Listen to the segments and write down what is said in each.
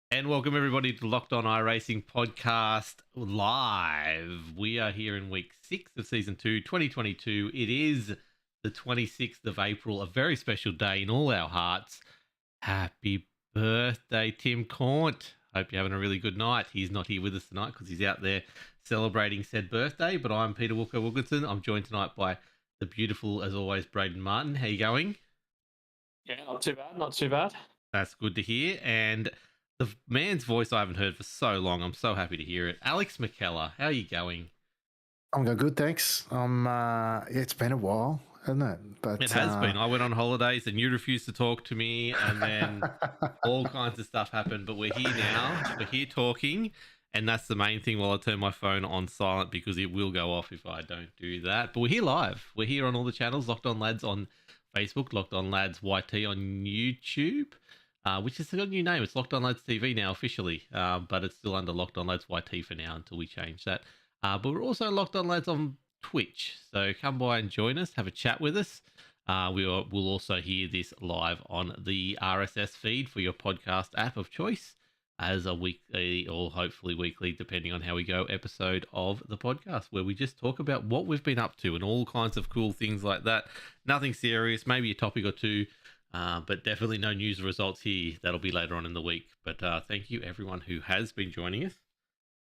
And welcome everybody to Locked On iRacing podcast live. We are here in week 6 of season 2, 2022. It is the 26th of April, a very special day in all our hearts. Happy birthday, Tim Cornt. Hope you're having a really good night. He's not here with us tonight because he's out there celebrating said birthday, but I'm Peter Walker Wilkinson. I'm joined tonight by the beautiful, as always, Braden Martin. How you going? Yeah, not too bad, not too bad. That's good to hear. And the man's voice I haven't heard for so long. I'm so happy to hear it. Alex McKellar, how are you going? I'm going good, thanks. It's been a while, hasn't it? But It has been. I went on holidays and you refused to talk to me, and then all kinds of stuff happened. But we're here now. We're here talking, and that's the main thing. While I turn my phone on silent because it will go off if I don't do that. But we're here live. We're here on all the channels. Locked On Lads on Facebook, Locked On Lads YT on YouTube. Which has got a new name. It's Locked On Lads TV now officially, but it's still under Locked On Lads YT for now until we change that. But we're also Locked On Lads on Twitch, so come by and join us, have a chat with us. We'll also hear this live on the RSS feed for your podcast app of choice as a weekly or hopefully weekly, depending on how we go, episode of the podcast where we just talk about what we've been up to and all kinds of cool things like that. Nothing serious, maybe a topic or two. But definitely no news results here. That'll be later on in the week. But thank you everyone who has been joining us.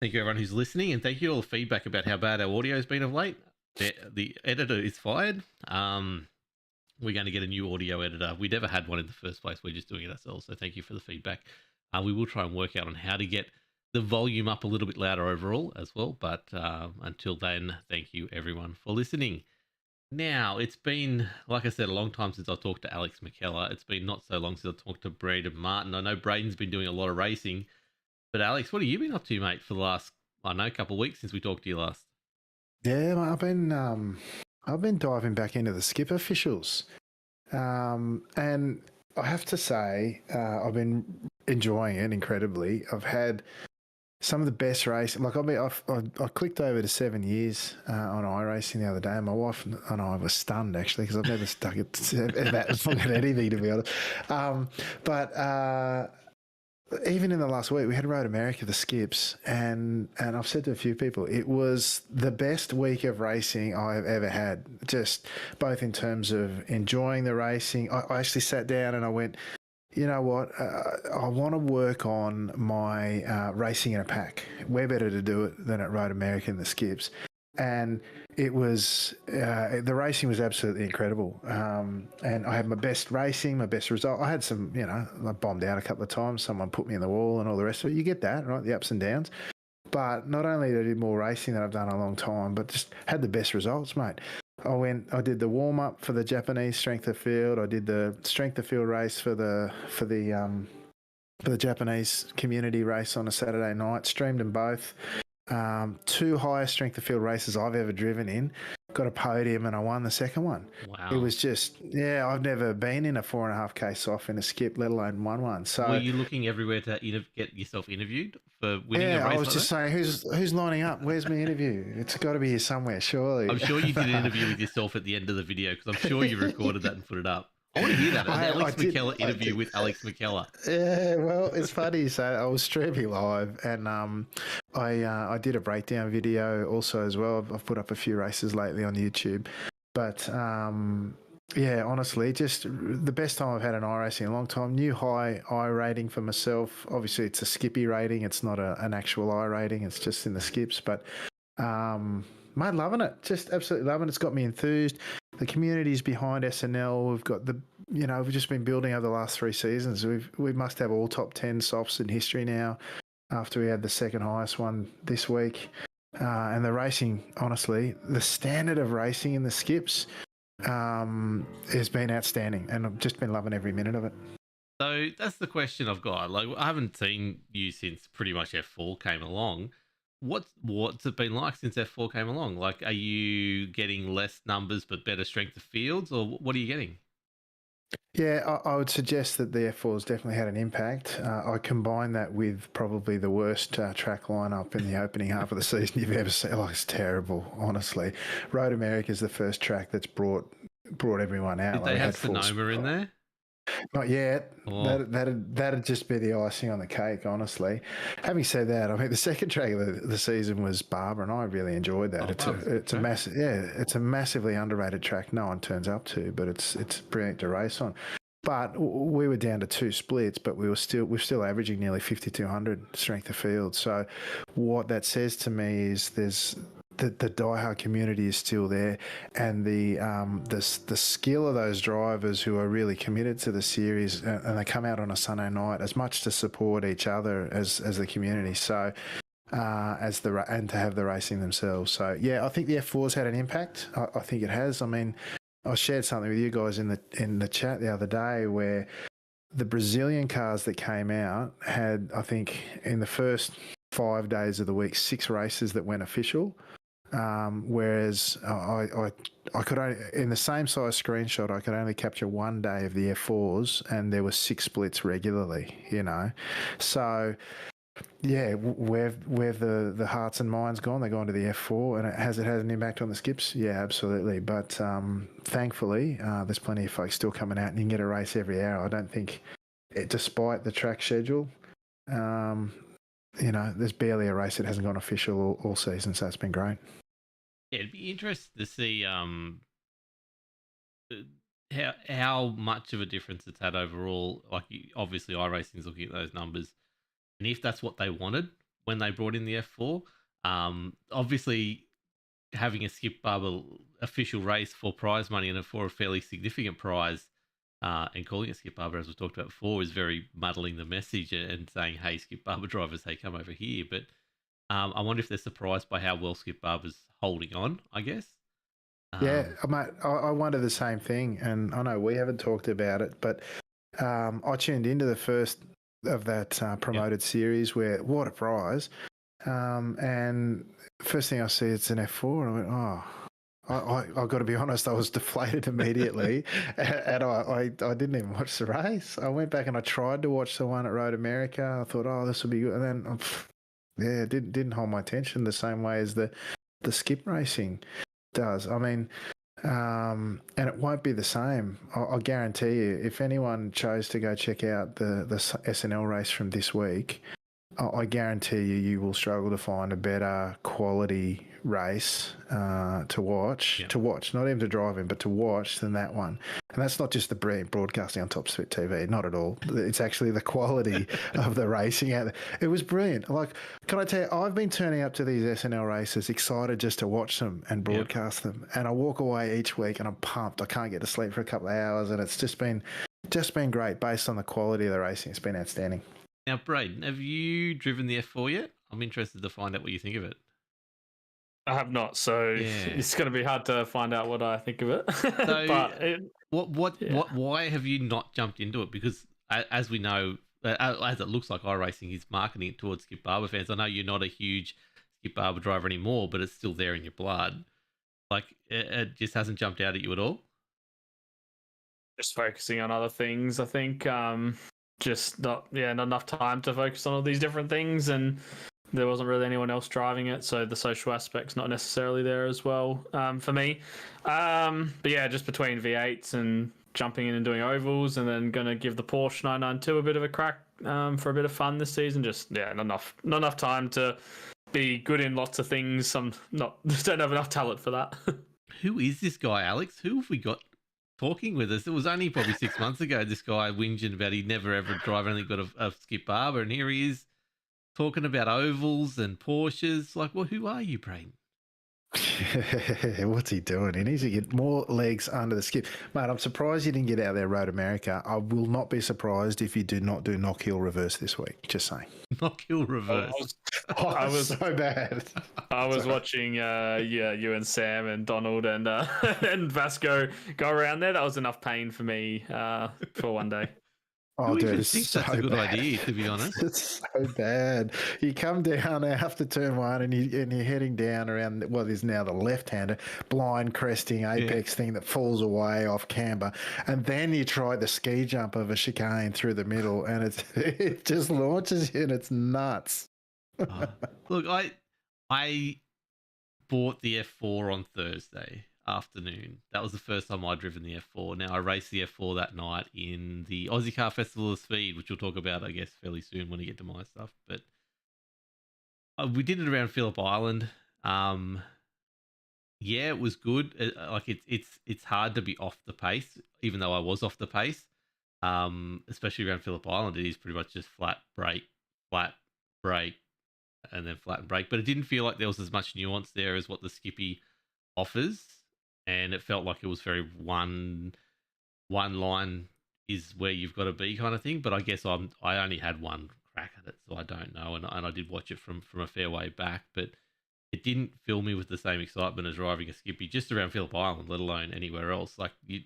Thank you everyone who's listening, and thank you all the feedback about how bad our audio has been of late. The editor is fired. We're going to get a new audio editor. We never had one in the first place. We're just doing it ourselves. So thank you for the feedback. We will try and work out on how to get the volume up a little bit louder overall as well. But until then, thank you everyone for listening. Now, it's been, like I said, a long time since I talked to Alex McKellar. It's been not so long since I talked to Braden Martin. I know Braden's been doing a lot of racing, but Alex, what have you been up to, mate, for the last, couple of weeks since we talked to you last? Yeah, I've been diving back into the skip officials, and I have to say I've been enjoying it incredibly. I've had some of the best racing. Like I clicked over to 7 years on iRacing the other day, and my wife and I were stunned actually because I've never stuck at anything, to be honest. But even in the last week, we had Road America, the skips, and I've said to a few people, it was the best week of racing I've ever had. Just both in terms of enjoying the racing. I actually sat down and I went, you know what? I want to work on my racing in a pack. Where better to do it than at Road America and the skips? And it was the racing was absolutely incredible. And I had my best racing, my best result. I had some, I bombed out a couple of times. Someone put me in the wall and all the rest of it. You get that, right? The ups and downs. But not only did I do more racing than I've done in a long time, but just had the best results, mate. I did the warm up for the Japanese strength of field. I did the strength of field race for the Japanese community race on a Saturday night. Streamed them both. Two highest strength of field races I've ever driven in. Got a podium and I won the second one. Wow! It was just I've never been in a 4.5K soft in a skip, let alone won one. So were you looking everywhere to get yourself interviewed for winning a race? I was just saying, who's lining up? Where's my interview? It's got to be here somewhere, surely. I'm sure you did an interview with yourself at the end of the video because I'm sure you recorded that and put it up. I want to hear that. An Alex McKellar interview with Alex McKellar. Yeah, well, it's funny you say that. I was streaming live, and I did a breakdown video also as well. I've put up a few races lately on YouTube, but yeah, honestly, just the best time I've had an iRacing in a long time. New high I rating for myself. Obviously, it's a skippy rating. It's not an actual I rating. It's just in the skips, but mate, loving it. Just absolutely loving it. It's got me enthused. The community's behind SNL. We've got we've just been building over the last 3 seasons. We must have all top 10 softs in history now after we had the second highest one this week. And the racing, honestly, the standard of racing in the skips has been outstanding, and I've just been loving every minute of it. So that's the question I've got. Like, I haven't seen you since pretty much F4 came along. What's it been like since F4 came along? Like, are you getting less numbers but better strength of fields, or what are you getting? Yeah, I would suggest that the F4 has definitely had an impact. I combine that with probably the worst track lineup in the opening half of the season you've ever seen. Like, it's terrible, honestly. Road America is the first track that's brought everyone out. Did they have Sonoma in there? Not yet. Oh, That'd just be the icing on the cake, honestly. Having said that, I mean the second track of the season was Barber, and I really enjoyed that. Barber's a good It's a track. massive, yeah, it's a massively underrated track. No one turns up to, but it's brilliant to race on. But we were down to 2 splits, but we're still averaging nearly 5,200 strength of field. So what that says to me is there's the diehard community is still there, and the skill of those drivers who are really committed to the series, and they come out on a Sunday night as much to support each other as the community. So and to have the racing themselves. So yeah, I think the F4's had an impact. I think it has. I mean, I shared something with you guys in the chat the other day where the Brazilian cars that came out had, I think, in the first 5 days of the week, 6 races that went official. Whereas I could only, in the same size screenshot, I could only capture 1 day of the F4s, and there were 6 splits regularly. So yeah, where the hearts and minds gone? They're gone to the F4, and it had an impact on the skips. Yeah, absolutely. But thankfully, there's plenty of folks still coming out, and you can get a race every hour. I don't think, despite the track schedule, there's barely a race that hasn't gone official all season, so it's been great. Yeah, it'd be interesting to see how much of a difference it's had overall. Like, obviously, iRacing's looking at those numbers, and if that's what they wanted when they brought in the F4, obviously having a Skip Barber official race for prize money and for a fairly significant prize, and calling it Skip Barber, as we talked about before, is very muddling the message and saying, "Hey, Skip Barber drivers, hey, come over here." But I wonder if they're surprised by how well Skip Barber's holding on, I guess. Yeah, mate, I wonder the same thing, and I know we haven't talked about it, but I tuned into the first of that promoted series where, what a prize, and first thing I see, it's an F4, and I went, oh. I've got to be honest, I was deflated immediately, and I didn't even watch the race. I went back and I tried to watch the one at Road America. I thought, oh, this will be good, and then yeah, it didn't hold my attention the same way as the skip racing does. I mean, and it won't be the same. I'll guarantee you. If anyone chose to go check out the SNL race from this week, I guarantee you will struggle to find a better quality race to watch. Yeah. To watch, not even to drive in, but to watch than that one. And that's not just the brilliant broadcasting on Top Spit TV, not at all. It's actually the quality of the racing out there. It was brilliant. Like, can I tell you, I've been turning up to these SNL races excited just to watch them and broadcast them. And I walk away each week and I'm pumped. I can't get to sleep for a couple of hours, and it's just been great based on the quality of the racing. It's been outstanding. Now, Braden, have you driven the F4 yet? I'm interested to find out what you think of it. I have not, so it's going to be hard to find out what I think of it. So, but why have you not jumped into it? Because as we know, as it looks like iRacing is marketing it towards Skip Barber fans. I know you're not a huge Skip Barber driver anymore, but it's still there in your blood. Like, it just hasn't jumped out at you at all? Just focusing on other things, I think. Just not enough time to focus on all these different things, and there wasn't really anyone else driving it, so the social aspect's not necessarily there as well for me. But yeah, just between V8s and jumping in and doing ovals, and then going to give the Porsche 992 a bit of a crack for a bit of fun this season. Just not enough time to be good in lots of things. Just don't have enough talent for that. Who is this guy, Alex? Who have we got talking with us? It was only probably 6 months ago this guy whinging about he'd never ever drive anything but a Skip Barber, and here he is talking about ovals and Porsches. Like, well, who are you, Braden? What's he doing? He needs to get more legs under the skip. Mate, I'm surprised you didn't get out there Road America. I will not be surprised if you do not do Knock Hill Reverse this week. Just saying. Knock Hill Reverse. I was so bad. I was watching you and Sam and Donald and and Vasco go around there. That was enough pain for me for one day. Oh, dude, it's think so that's a good bad. idea, to be honest. It's so bad. You come down after turn one and you're heading down around what is now the left-hander, blind cresting apex thing that falls away off camber. And then you try the ski jump of a chicane through the middle, and it just launches you, and it's nuts. Look, I bought the F4 on Thursday. afternoon. That was the first time I'd driven the F4. Now I raced the F4 that night in the Aussie Car Festival of Speed, which we'll talk about, I guess, fairly soon when we get to my stuff. But we did it around Phillip Island. Yeah, it was good. It's hard to be off the pace, even though I was off the pace. Especially around Phillip Island, it is pretty much just flat brake, and then flat and brake. But it didn't feel like there was as much nuance there as what the Skippy offers, and it felt like it was very one line is where you've got to be kind of thing. But I guess I only had one crack at it, so I don't know, and I did watch it from a fair way back, but it didn't fill me with the same excitement as driving a Skippy just around Phillip Island, let alone anywhere else. Like the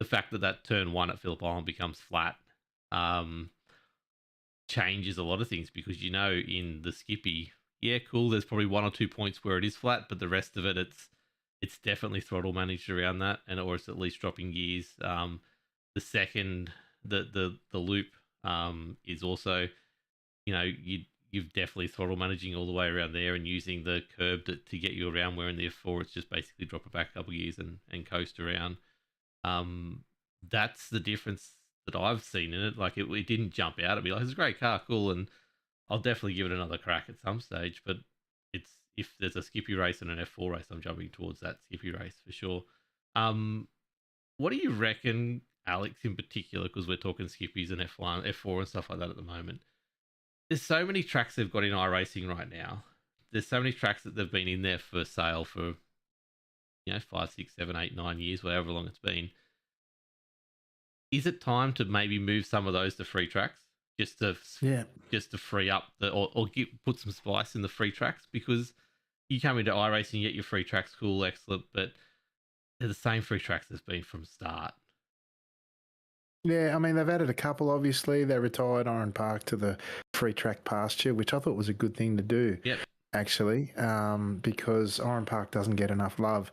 fact that turn one at Phillip Island becomes flat changes a lot of things, because in the Skippy, yeah, cool, there's probably 1 or 2 points where it is flat, but the rest of it, it's definitely throttle managed around that, or it's at least dropping gears. The second the loop is also, you've definitely throttle managing all the way around there and using the curb to get you around, where in the F4 it's just basically drop it back a couple gears and coast around. That's the difference that I've seen in it. Like it didn't jump out at me. Like, it's a great car, cool, and I'll definitely give it another crack at some stage. But if there's a Skippy race and an F4 race, I'm jumping towards that Skippy race for sure. What do you reckon, Alex, in particular, because we're talking Skippies and F1, F4 and stuff like that at the moment? There's so many tracks they've got in iRacing right now. There's so many tracks that they've been in there for sale for 5, 6, 7, 8, 9 years, whatever long it's been. Is it time to maybe move some of those to free tracks, just to free up put some spice in the free tracks? Because you come into iRacing, you get your free tracks, cool, excellent, but they're the same free tracks that's been from start. Yeah, I mean, they've added a couple, obviously. They retired Oran Park to the free track pasture, which I thought was a good thing to do, actually, because Oran Park doesn't get enough love,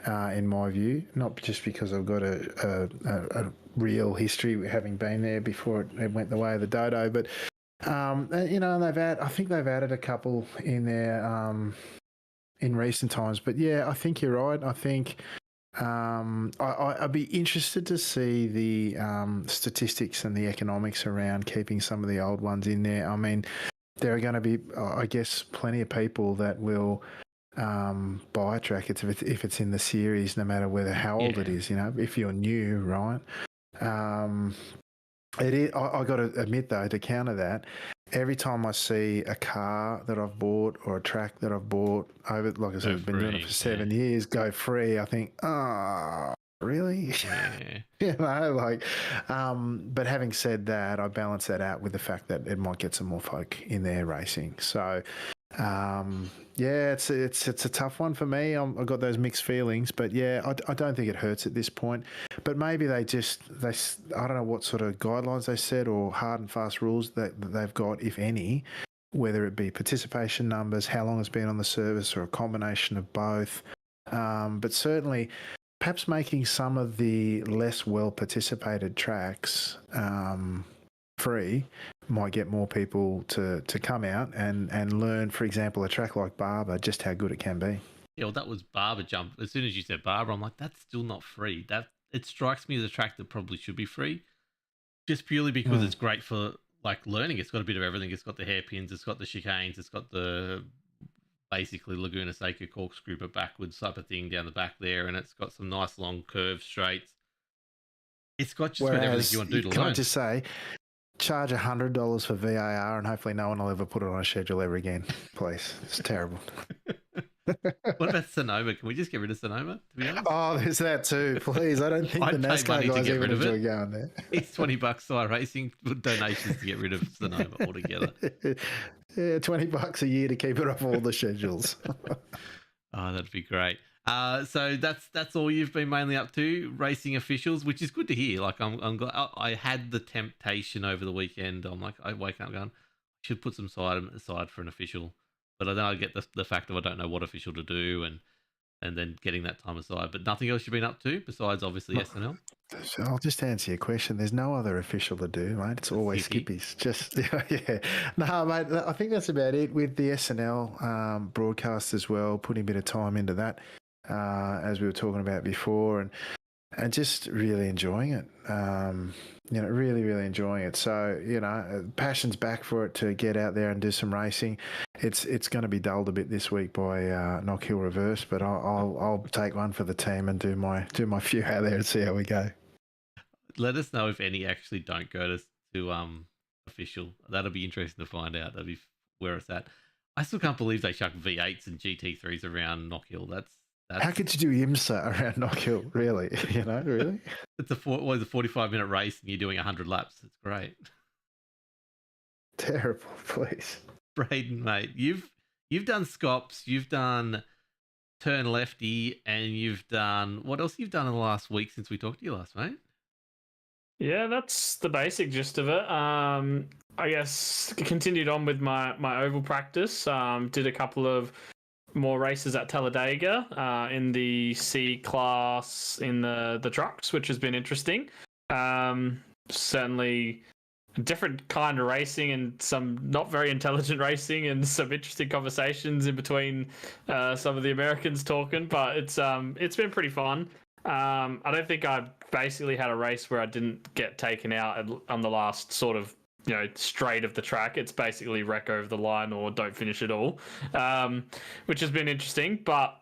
in my view, not just because I've got a real history having been there before it went the way of the dodo, but, and I think they've added a couple in there in recent times. But, yeah, I think you're right. I think... I'd be interested to see the statistics and the economics around keeping some of the old ones in there. I mean, there are going to be, I guess, plenty of people that will buy a track if it's in the series, no matter how old it is. If you're new, right? It is. I got to admit, though, to counter that, every time I see a car that I've bought or a track that I've bought over, like I said, I've been doing it for 7 years, go free, I think, really? Yeah. But having said that, I balance that out with the fact that it might get some more folk in there racing. So, it's a tough one for me. I've got those mixed feelings, but I don't think it hurts at this point. But maybe I don't know what sort of guidelines they set or hard and fast rules that they've got, if any, whether it be participation numbers, how long it's been on the service, or a combination of both. But certainly, perhaps making some of the less well participated tracks free might get more people to come out and learn, for example, a track like Barber, just how good it can be. Yeah, well, that was Barber Jump. As soon as you said Barber, I'm like, that's still not free. It strikes me as a track that probably should be free, just purely because it's great for learning. It's got a bit of everything. It's got the hairpins, it's got the chicanes, it's got the basically Laguna Seca corkscrew but backwards type of thing down the back there, and it's got some nice long curved straights. It's got just about everything you want to do to learn. Can I just say, charge $100 for VAR and hopefully no one will ever put it on a schedule ever again, please. It's terrible. What about Sonoma? Can we just get rid of Sonoma, to be honest? Oh, there's that too. Please. I don't think the NASCAR guys even enjoy going there. It's $20 iRacing donations to get rid of Sonoma altogether. Yeah, $20 a year to keep it off all the schedules. Oh, that'd be great. So that's all you've been mainly up to, racing officials, which is good to hear. Like I'm glad. I had the temptation over the weekend. I'm like, I wake up going, I should put some aside for an official, but then I get the fact of I don't know what official to do, and then getting that time aside. But nothing else you've been up to besides obviously SNL. So I'll just answer your question. There's no other official to do, mate. It's always Skippies. Just No, mate. I think that's about it with the SNL broadcast as well. Putting a bit of time into that. as we were talking about before, and just really enjoying it. Really, really enjoying it. So, passion's back for it to get out there and do some racing. It's going to be dulled a bit this week by Knock Hill Reverse, but I'll take one for the team and do my few out there and see how we go. Let us know if any actually don't go to official. That'll be interesting to find out. That'll be where it's at. I still can't believe they chuck V8s and GT3s around Knock Hill. That's how could you do IMSA around Knock Hill? Really? Really? It's a 45-minute race and you're doing 100 laps. It's great. Terrible, please. Braden, mate, you've done Scops, you've done Turn Lefty, and you've done what else you've done in the last week since we talked to you last, mate? Yeah, that's the basic gist of it. I guess continued on with my oval practice. Did a couple of more races at Talladega in the C class in the trucks, which has been interesting. Certainly a different kind of racing and some not very intelligent racing and some interesting conversations in between some of the Americans talking, but it's been pretty fun. I don't think I basically had a race where I didn't get taken out on the last sort of straight of the track. It's basically wreck over the line or don't finish at all, which has been interesting. But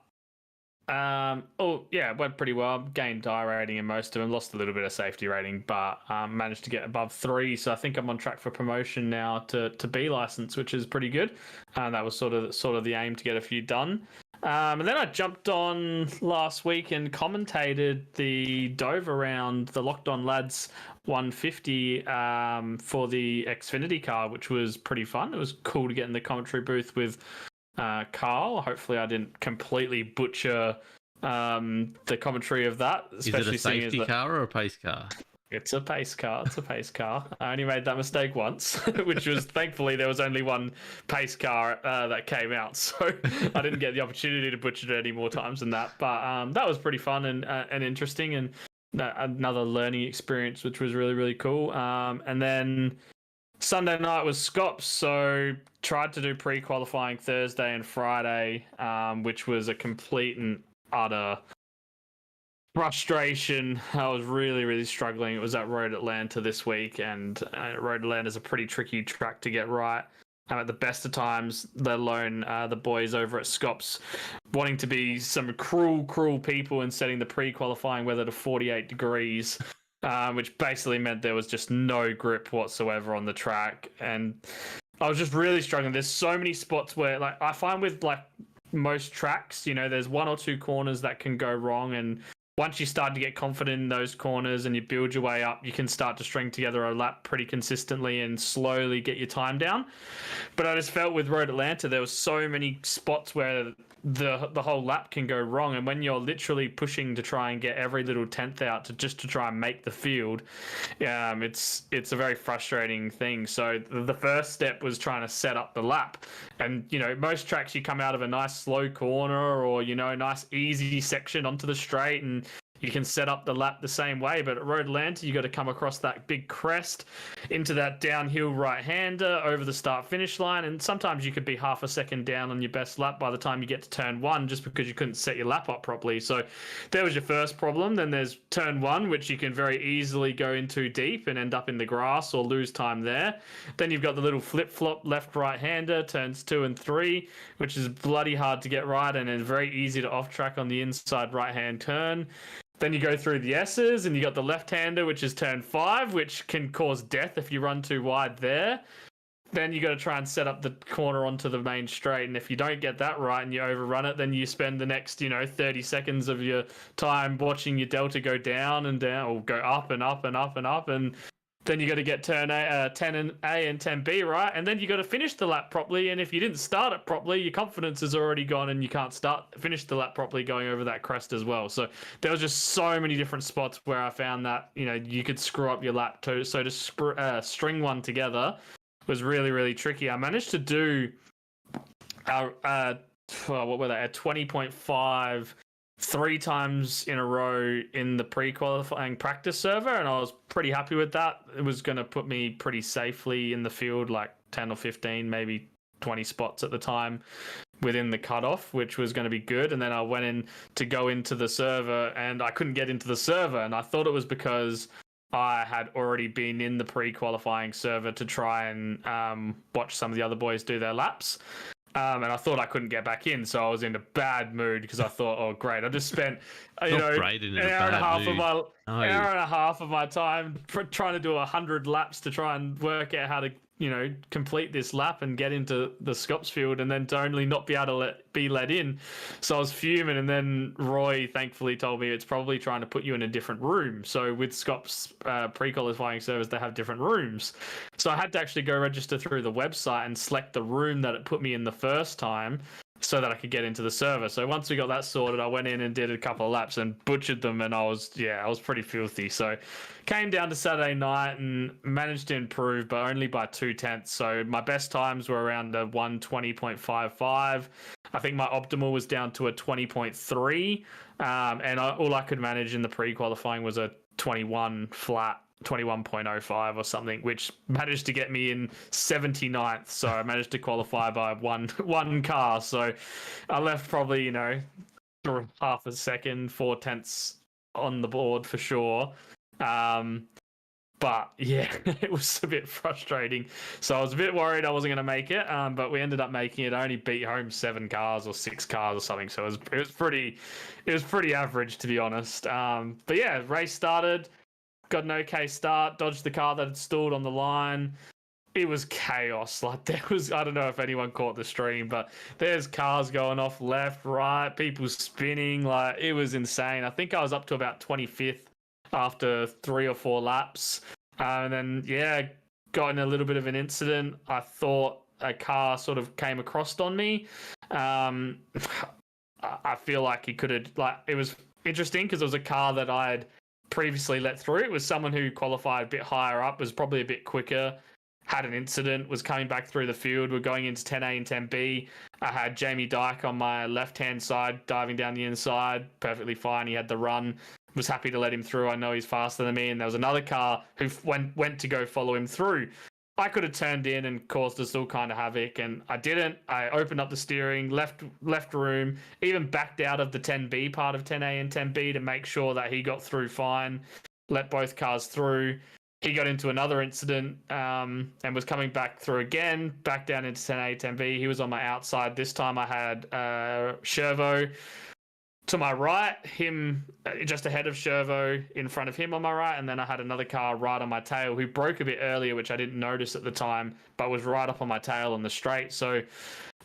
it went pretty well. Gained die rating in most of them. Lost a little bit of safety rating, but managed to get above 3. So I think I'm on track for promotion now to B license, which is pretty good. And that was sort of the aim to get a few done. And then I jumped on last week and commentated the Dover round, the Locked On Lads 150 for the Xfinity car, which was pretty fun. It was cool to get in the commentary booth with Carl. Hopefully I didn't completely butcher the commentary of that. Is it a safety car or a pace car? It's a pace car. I only made that mistake once, which was thankfully there was only one pace car that came out, so I didn't get the opportunity to butcher it any more times than that. But that was pretty fun and interesting, and another learning experience, which was really, really cool. And then Sunday night was Scops, so tried to do pre-qualifying Thursday and Friday, which was a complete and utter frustration. I was really, really struggling. It was at Road Atlanta this week, and Road Atlanta is a pretty tricky track to get right. At the best of times, let alone the boys over at Scops wanting to be some cruel, cruel people and setting the pre-qualifying weather to 48 degrees, which basically meant there was just no grip whatsoever on the track. And I was just really struggling. There's so many spots where, I find with most tracks, there's 1 or 2 corners that can go wrong, and once you start to get confident in those corners and you build your way up, you can start to string together a lap pretty consistently and slowly get your time down. But I just felt with Road Atlanta, there was so many spots where the whole lap can go wrong, and when you're literally pushing to try and get every little tenth out to try and make the field, it's a very frustrating thing. So the first step was trying to set up the lap, and most tracks you come out of a nice slow corner or a nice easy section onto the straight and you can set up the lap the same way, but at Road Atlanta, you got to come across that big crest into that downhill right-hander over the start-finish line, and sometimes you could be half a second down on your best lap by the time you get to turn 1 just because you couldn't set your lap up properly. So there was your first problem. Then there's turn 1, which you can very easily go into deep and end up in the grass or lose time there. Then you've got the little flip-flop left-right-hander, turns 2 and 3, which is bloody hard to get right and is very easy to off-track on the inside right-hand turn. Then you go through the S's and you got the left-hander, which is turn 5, which can cause death if you run too wide there. Then you got to try and set up the corner onto the main straight. And if you don't get that right and you overrun it, then you spend the next, 30 seconds of your time watching your delta go down and down, or go up and up and up and up. And then you got to get turn 10 and A and 10B right, and then you got to finish the lap properly. And if you didn't start it properly, your confidence is already gone, and you can't finish the lap properly going over that crest as well. So there was just so many different spots where I found that you could screw up your lap too. So to string one together was really, really tricky. I managed to do what were they, a 20.5. 3 times in a row in the pre-qualifying practice server, and I was pretty happy with that. It was going to put me pretty safely in the field, like 10 or 15, maybe 20 spots at the time, within the cutoff, which was going to be good. And then I went in to go into the server and I couldn't get into the server. And I thought it was because I had already been in the pre-qualifying server to try and watch some of the other boys do their laps. And I thought I couldn't get back in, so I was in a bad mood because I thought, oh great, I just spent an hour and a half of my time trying to do 100 laps to try and work out how to complete this lap and get into the Scops field, and then to only not be able to be let in. So I was fuming, and then Roy thankfully told me it's probably trying to put you in a different room. So with Scops pre-qualifying servers, they have different rooms. So I had to actually go register through the website and select the room that it put me in the first time, so that I could get into the server. So once we got that sorted, I went in and did a couple of laps and butchered them, and I was pretty filthy. So came down to Saturday night and managed to improve, but only by 0.2. So my best times were around a 1:20.55. I think my optimal was down to a 20.3, and all I could manage in the pre-qualifying was a 21 flat. 21.05 or something, which managed to get me in 79th. So I managed to qualify by one car. So I left probably, half a second, 0.4 on the board for sure. But yeah, it was a bit frustrating. So I was a bit worried I wasn't going to make it. But we ended up making it. I only beat home 7 cars or 6 cars or something. So it was pretty average, to be honest. But yeah, race started. Got an okay start, dodged the car that had stalled on the line. It was chaos. Like, I don't know if anyone caught the stream, but there's cars going off left, right, people spinning. Like, it was insane. I think I was up to about 25th after 3 or 4 laps. And then, got in a little bit of an incident. I thought a car sort of came across on me. I feel like he could have, it was interesting because it was a car that I'd previously let through. It was someone who qualified a bit higher up, was probably a bit quicker, had an incident, was coming back through the field. We're going into 10A and 10B. I had Jamie Dyke on my left-hand side, diving down the inside, perfectly fine. He had the run, was happy to let him through. I know he's faster than me. And there was another car who went to go follow him through. I could have turned in and caused us all kind of havoc, and I didn't. I opened up the steering, left room, even backed out of the 10B part of 10A and 10B to make sure that he got through fine, let both cars through. He got into another incident and was coming back through again, back down into 10A, 10B. He was on my outside. This time I had Shervo to my right, him just ahead of Shervo, in front of him on my right, and then I had another car right on my tail who broke a bit earlier, which I didn't notice at the time, but was right up on my tail on the straight. So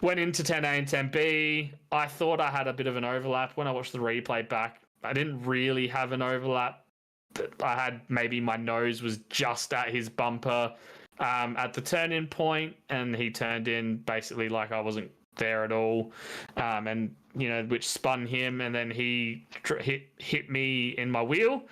went into 10A and 10B. I thought I had a bit of an overlap. When I watched the replay back, I didn't really have an overlap. I had maybe my nose was just at his bumper at the turn-in point, and he turned in basically like I wasn't there at all, and which spun him, and then he hit me in my wheel,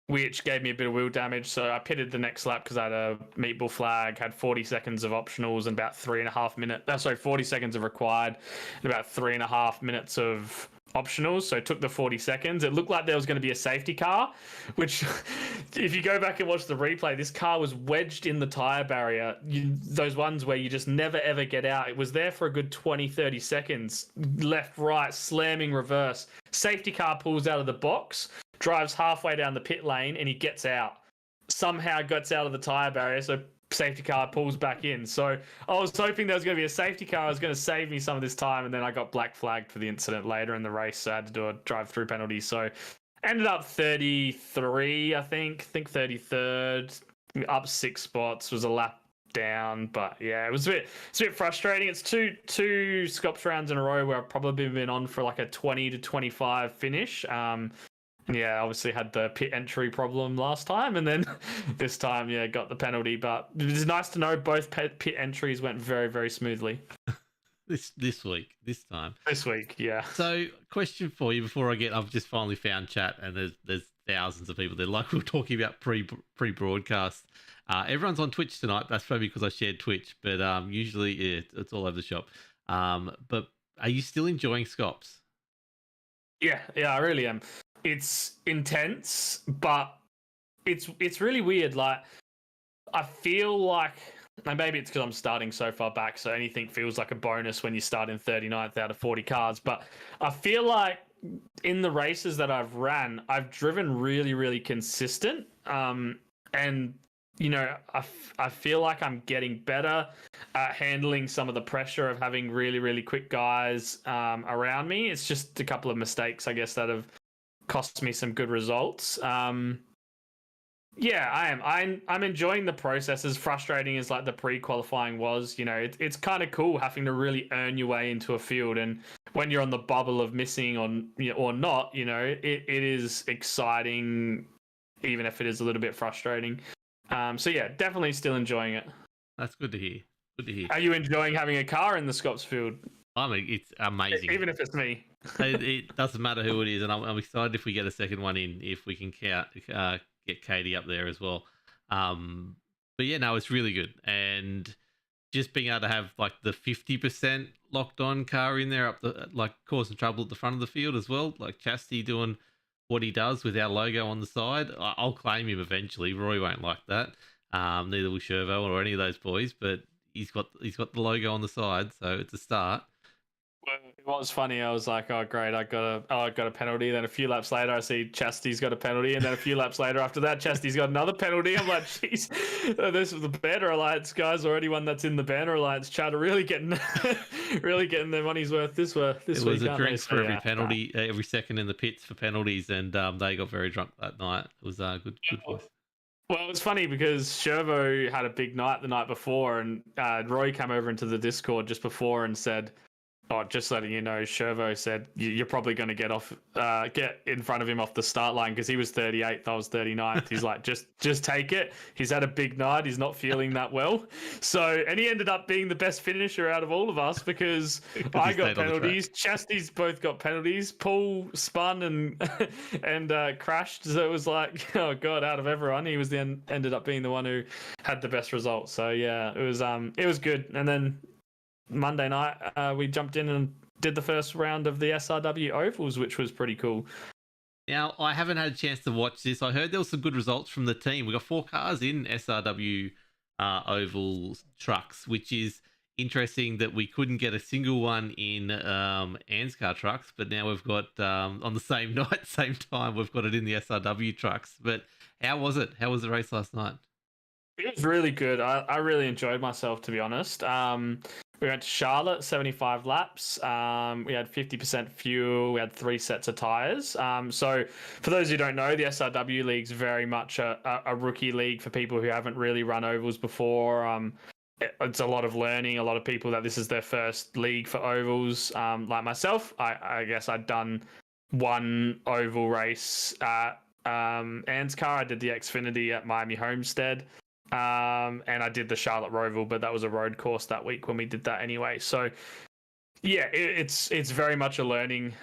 which gave me a bit of wheel damage. So I pitted the next lap because I had a meatball flag, had 40 seconds of optionals and about 3.5 minutes. 40 seconds of required and about 3.5 minutes of optionals. So it took the 40 seconds. It looked like there was going to be a safety car, which if you go back and watch the replay, this car was wedged in the tire barrier. Those ones where you just never ever get out. It was there for a good 20-30 seconds, left, right, slamming reverse. Safety car pulls out of the box, drives halfway down the pit lane, and he gets out. Somehow gets out of the tire barrier, so safety car pulls back in. So I was hoping there was going to be a safety car. It was going to save me some of this time, and then I got black flagged for the incident later in the race, so I had to do a drive-through penalty. So ended up 33, I think 33rd, up 6 spots, was a lap down. But yeah, it's a bit frustrating. It's two Scops rounds in a row where I've probably been on for like a 20 to 25 finish. Yeah, obviously had the pit entry problem last time, and then this time, got the penalty. But it's nice to know both pit entries went very, very smoothly. This time. This week, yeah. So, question for you before I've just finally found chat, and there's thousands of people there. Like we were talking about pre-broadcast. Everyone's on Twitch tonight. That's probably because I shared Twitch, but usually it's all over the shop. But are you still enjoying Scops? Yeah, I really am. It's intense, but it's really weird. Like, I feel like and maybe it's because I'm starting so far back, so anything feels like a bonus when you start in 39th out of 40 cars. But I feel like in the races that I've ran, I've driven really, really consistent. And you know, I feel like I'm getting better at handling some of the pressure of having really, really quick guys around me. It's just a couple of mistakes, I guess, that have cost me some good results. Yeah, I am. I'm enjoying the process. As frustrating as like the pre-qualifying was, you know, it's kind of cool having to really earn your way into a field. And when you're on the bubble of missing or not, you know, it is exciting, even if it is a little bit frustrating. So yeah, definitely still enjoying it. That's good to hear. Good to hear. Are you enjoying having a car in the Scops field? I mean, it's amazing. Even if it's me. It doesn't matter who it is, and I'm excited if we get a second one in, if we can get Katie up there as well. But yeah, no, it's really good, and just being able to have like the 50% locked on car in there, up the like causing trouble at the front of the field as well. Like Chastity doing what he does with our logo on the side. I'll claim him eventually. Roy won't like that. Neither will Shervo or any of those boys, but he's got the logo on the side, so it's a start. Well, it was funny. I was like, "Oh, great! I got a penalty." Then a few laps later, I see Chastity's got a penalty, and then a few laps later after that, Chastity's got another penalty. I'm like, "Jeez, this is the Banner Alliance guys. Already one that's in the Banner Alliance chat are really getting their money's worth this week." It was a drink for every penalty, every second in the pits for penalties, and they got very drunk that night. It was good voice. Well, it's funny because Shervo had a big night the night before, and Roy came over into the Discord just before and said, "Oh, just letting you know, Shervo said you're probably going to get in front of him off the start line because he was 38th, I was 39th. He's like, just take it. He's had a big night. He's not feeling that well." So, and he ended up being the best finisher out of all of us because I got penalties. Chastity's both got penalties. Paul spun and crashed. So it was like, oh god, out of everyone, he was ended up being the one who had the best results. So yeah, it was good. And then Monday night, we jumped in and did the first round of the SRW Ovals, which was pretty cool. Now, I haven't had a chance to watch this. I heard there was some good results from the team. We got 4 cars in SRW Oval trucks, which is interesting that we couldn't get a single one in Anscar trucks, but now we've got, on the same night, same time, we've got it in the SRW trucks. But how was it? How was the race last night? It was really good. I really enjoyed myself, to be honest. We went to Charlotte, 75 laps. We had 50% fuel. We had 3 sets of tyres. So for those who don't know, the SRW League's very much a rookie league for people who haven't really run ovals before. It's a lot of learning. A lot of people that this is their first league for ovals. Like myself, I guess I'd done one oval race at Anscar. I did the Xfinity at Miami Homestead. And I did the Charlotte Roval, but that was a road course that week when we did that anyway. So yeah, it's very much a learning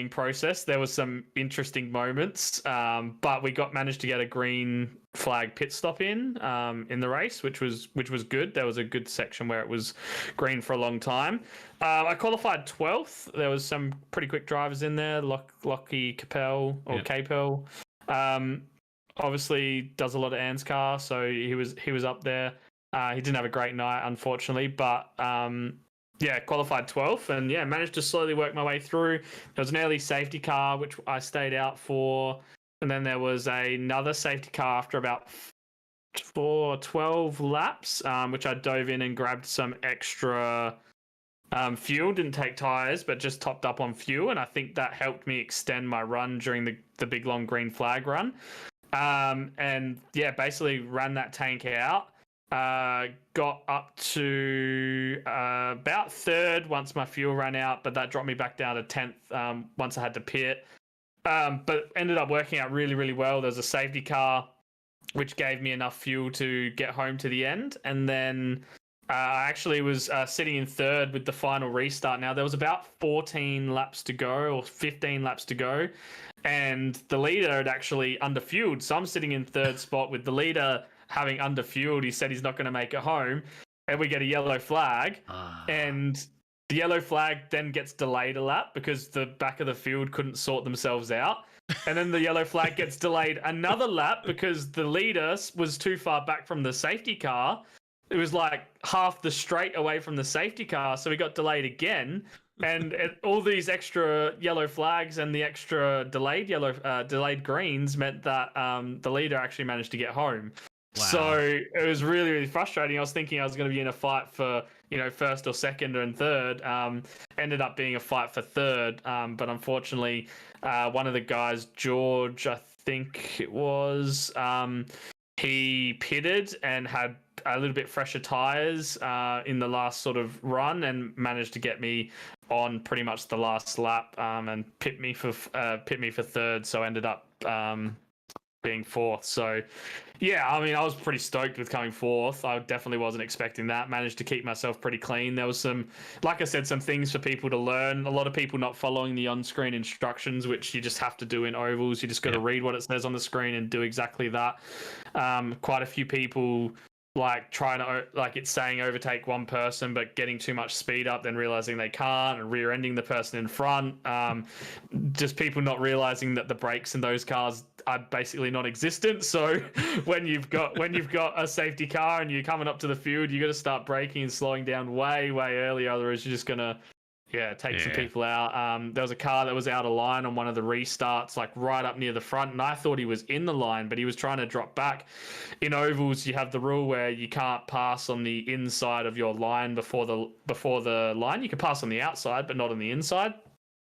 process. There was some interesting moments, but we managed to get a green flag pit stop in the race, which was good. There was a good section where it was green for a long time. I qualified 12th. There was some pretty quick drivers in there, Lockie Capel or yep. Capel. Obviously does a lot of Anscar, so he was up there. He didn't have a great night, unfortunately, but qualified 12th and managed to slowly work my way through. There was an early safety car, which I stayed out for, and then there was another safety car after about 12 laps, which I dove in and grabbed some extra fuel. Didn't take tyres, but just topped up on fuel, and I think that helped me extend my run during the big long green flag run. Basically ran that tank out, got up to about 3rd once my fuel ran out, but that dropped me back down to 10th once I had to pit. But ended up working out really, really well. There's a safety car, which gave me enough fuel to get home to the end. And then I actually was sitting in 3rd with the final restart. Now, there was about 14 laps to go or 15 laps to go. And the leader had actually underfueled. So I'm sitting in 3rd spot with the leader having underfueled. He said he's not going to make it home. And we get a yellow flag. And the yellow flag then gets delayed a lap because the back of the field couldn't sort themselves out. And then the yellow flag gets delayed another lap because the leader was too far back from the safety car. it was like half the straight away from the safety car, so we got delayed again. And all these extra yellow flags and the extra delayed greens meant that the leader actually managed to get home. Wow. So it was really, really frustrating. I was thinking I was going to be in a fight for, first or second and third. Ended up being a fight for third. But unfortunately, one of the guys, George, I think it was, he pitted and had a little bit fresher tires in the last sort of run and managed to get me on pretty much the last lap and pit me for third. So ended up being fourth. So yeah, I mean, I was pretty stoked with coming fourth. I definitely wasn't expecting that. Managed to keep myself pretty clean. There was some, like I said, some things for people to learn. A lot of people not following the on-screen instructions, which you just have to do in ovals. You just got to read what it says on the screen and do exactly that. Quite a few people like trying to, like it's saying overtake one person, but getting too much speed up, then realizing they can't and rear-ending the person in front. Just people not realizing that the brakes in those cars are basically non-existent. So when you've got a safety car and you're coming up to the field, you got to start braking and slowing down way early. Otherwise, you're just gonna take some people out. There was a car that was out of line on one of the restarts, like right up near the front, and I thought he was in the line, but he was trying to drop back. In ovals, you have the rule where you can't pass on the inside of your line before the line. You can pass on the outside, but not on the inside.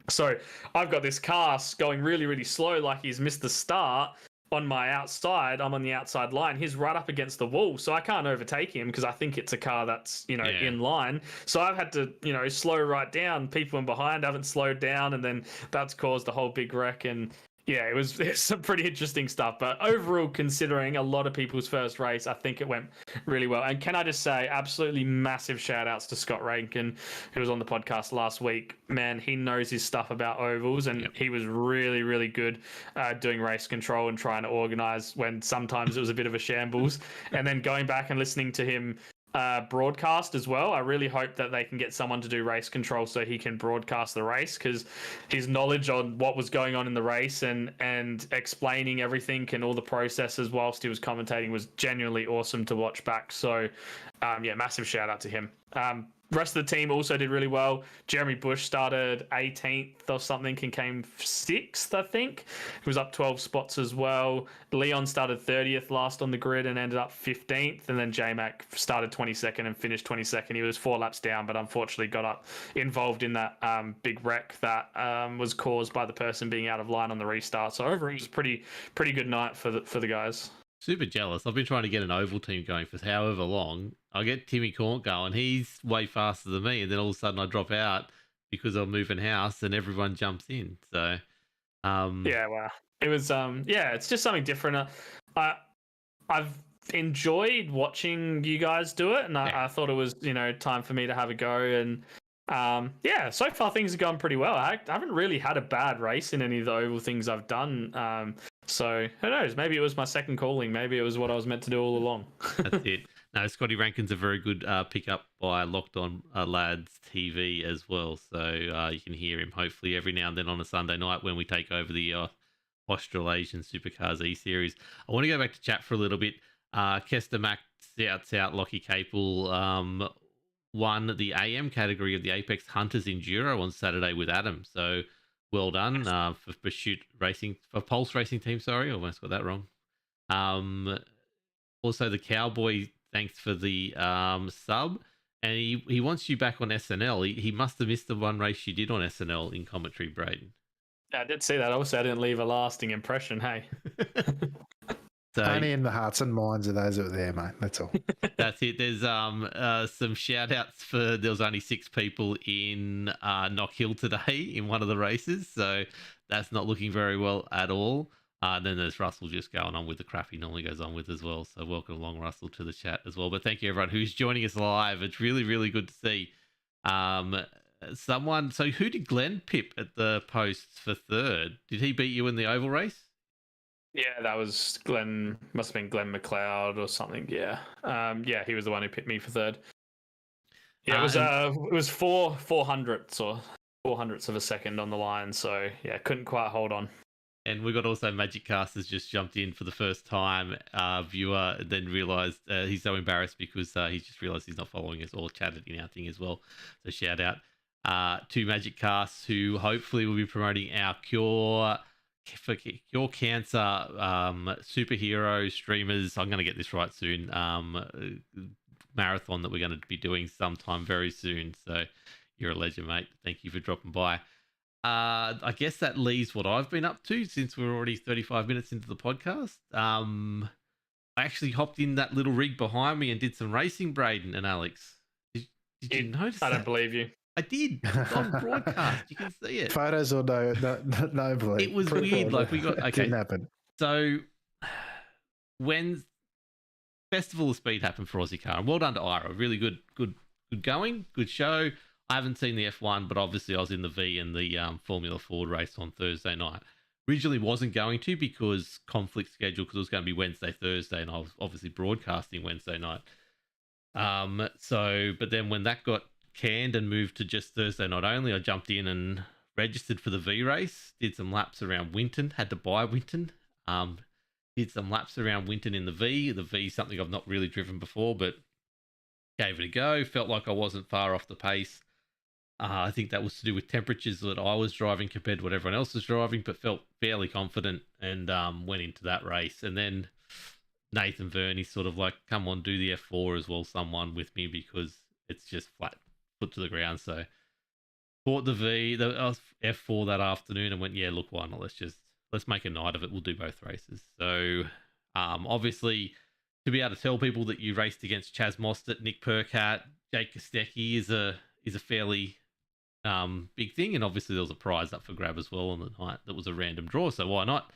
So I've got this car going really, really slow, like he's missed the start. On my outside, I'm on the outside line. He's right up against the wall, so I can't overtake him because I think it's a car that's in line. So I've had to slow right down. People in behind haven't slowed down, and then that's caused a whole big wreck. And it's some pretty interesting stuff. But overall, considering a lot of people's first race, I think it went really well. And can I just say, absolutely massive shout outs to Scott Rankin, who was on the podcast last week. Man, he knows his stuff about ovals, and he was really, really good doing race control and trying to organize when sometimes it was a bit of a shambles. And then going back and listening to him broadcast as well. I really hope that they can get someone to do race control so he can broadcast the race, because his knowledge on what was going on in the race and explaining everything and all the processes whilst he was commentating was genuinely awesome to watch back. So massive shout out to him. Rest of the team also did really well. Jeremy Bush started 18th or something and came 6th, I think. He was up 12 spots as well. Leon started 30th last on the grid and ended up 15th. And then J-Mac started 22nd and finished 22nd. He was 4 laps down, but unfortunately got involved in that big wreck that was caused by the person being out of line on the restart. So overall, it was a pretty good night for the guys. Super jealous. I've been trying to get an oval team going for however long. I get Timmy Cornt going. He's way faster than me, and then all of a sudden I drop out because I'm moving house, and everyone jumps in. So, well, it was it's just something different. I've enjoyed watching you guys do it, and I thought it was time for me to have a go. And so far things have gone pretty well. I haven't really had a bad race in any of the oval things I've done. So who knows? Maybe it was my second calling. Maybe it was what I was meant to do all along. That's it. No, Scotty Rankin's a very good pickup by Locked On Lads TV as well. So you can hear him hopefully every now and then on a Sunday night when we take over the Australasian Supercars E-Series. I want to go back to chat for a little bit. Kester Mack shouts out Lockie Capel won the AM category of the Apex Hunters Enduro on Saturday with Adam. So well done for Pulse Racing Team. Sorry, I almost got that wrong. Also, the Cowboy, thanks for the sub. And he wants you back on SNL. He must have missed the one race you did on SNL in commentary, Braden. Yeah, I did see that. Also, I didn't leave a lasting impression, hey. So, only in the hearts and minds of those that were there, mate. That's all. That's it. There's some shout outs for there was only 6 people in Knock Hill today in one of the races, so that's not looking very well at all. Then there's Russell just going on with the crap he normally goes on with as well. So welcome along, Russell, to the chat as well. But thank you everyone who's joining us live. It's really, really good to see. So who did Glenn pip at the posts for third? Did he beat you in the oval race? Yeah, that was Glenn. Must have been Glenn McLeod or something. Yeah, he was the one who picked me for third. Yeah, it was 4/400ths or 400ths of a second on the line. So yeah, couldn't quite hold on. And we got also Magic Casters just jumped in for the first time, viewer, and then realised he's so embarrassed because he's just realised he's not following us or chatted in our thing as well. So shout out to Magic Casts, who hopefully will be promoting our Cure Cancer superhero streamers. I'm going to get this right soon. Marathon that we're going to be doing sometime very soon. So you're a legend, mate. Thank you for dropping by. I guess that leaves what I've been up to since we're already 35 minutes into the podcast. I actually hopped in that little rig behind me and did some racing, Braden and Alex. Did you notice I don't that? believe you. I did. It's on broadcast. You can see it. Photos or no believe. It was weird. Like we got okay. Didn't happen. So when Festival of Speed happened for Aussie Car, and well done to Ira. Really good going, good show. I haven't seen the F1, but obviously I was in the V and the Formula Ford race on Thursday night. Originally wasn't going to because conflict schedule, because it was going to be Wednesday, Thursday, and I was obviously broadcasting Wednesday night. But then when that got canned and moved to just Thursday night only, I jumped in and registered for the V race, did some laps around Winton, had to buy Winton. Did some laps around Winton in the V. The V is something I've not really driven before, but gave it a go. Felt like I wasn't far off the pace. I think that was to do with temperatures that I was driving compared to what everyone else was driving, but felt fairly confident and went into that race. And then Nathan Verney sort of like, come on, do the F4 as well, someone with me, because it's just flat foot to the ground. So bought the F4 that afternoon and went, yeah, look, why not? Let's make a night of it. We'll do both races. So obviously to be able to tell people that you raced against Chaz Mostert, Nick Percat, Jake Kostecki is a fairly big thing, and obviously there was a prize up for grab as well on the night that was a random draw, so why not?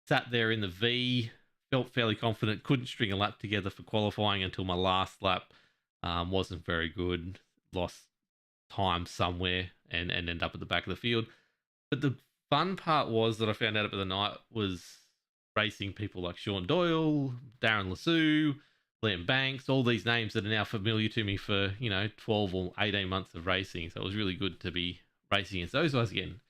Sat there in the V, felt fairly confident, couldn't string a lap together for qualifying until my last lap. Wasn't very good, lost time somewhere and ended up at the back of the field. But the fun part was that I found out about the night was racing people like Sean Doyle, Darren Lassou, Liam Banks, all these names that are now familiar to me for, 12 or 18 months of racing. So it was really good to be racing against those guys again.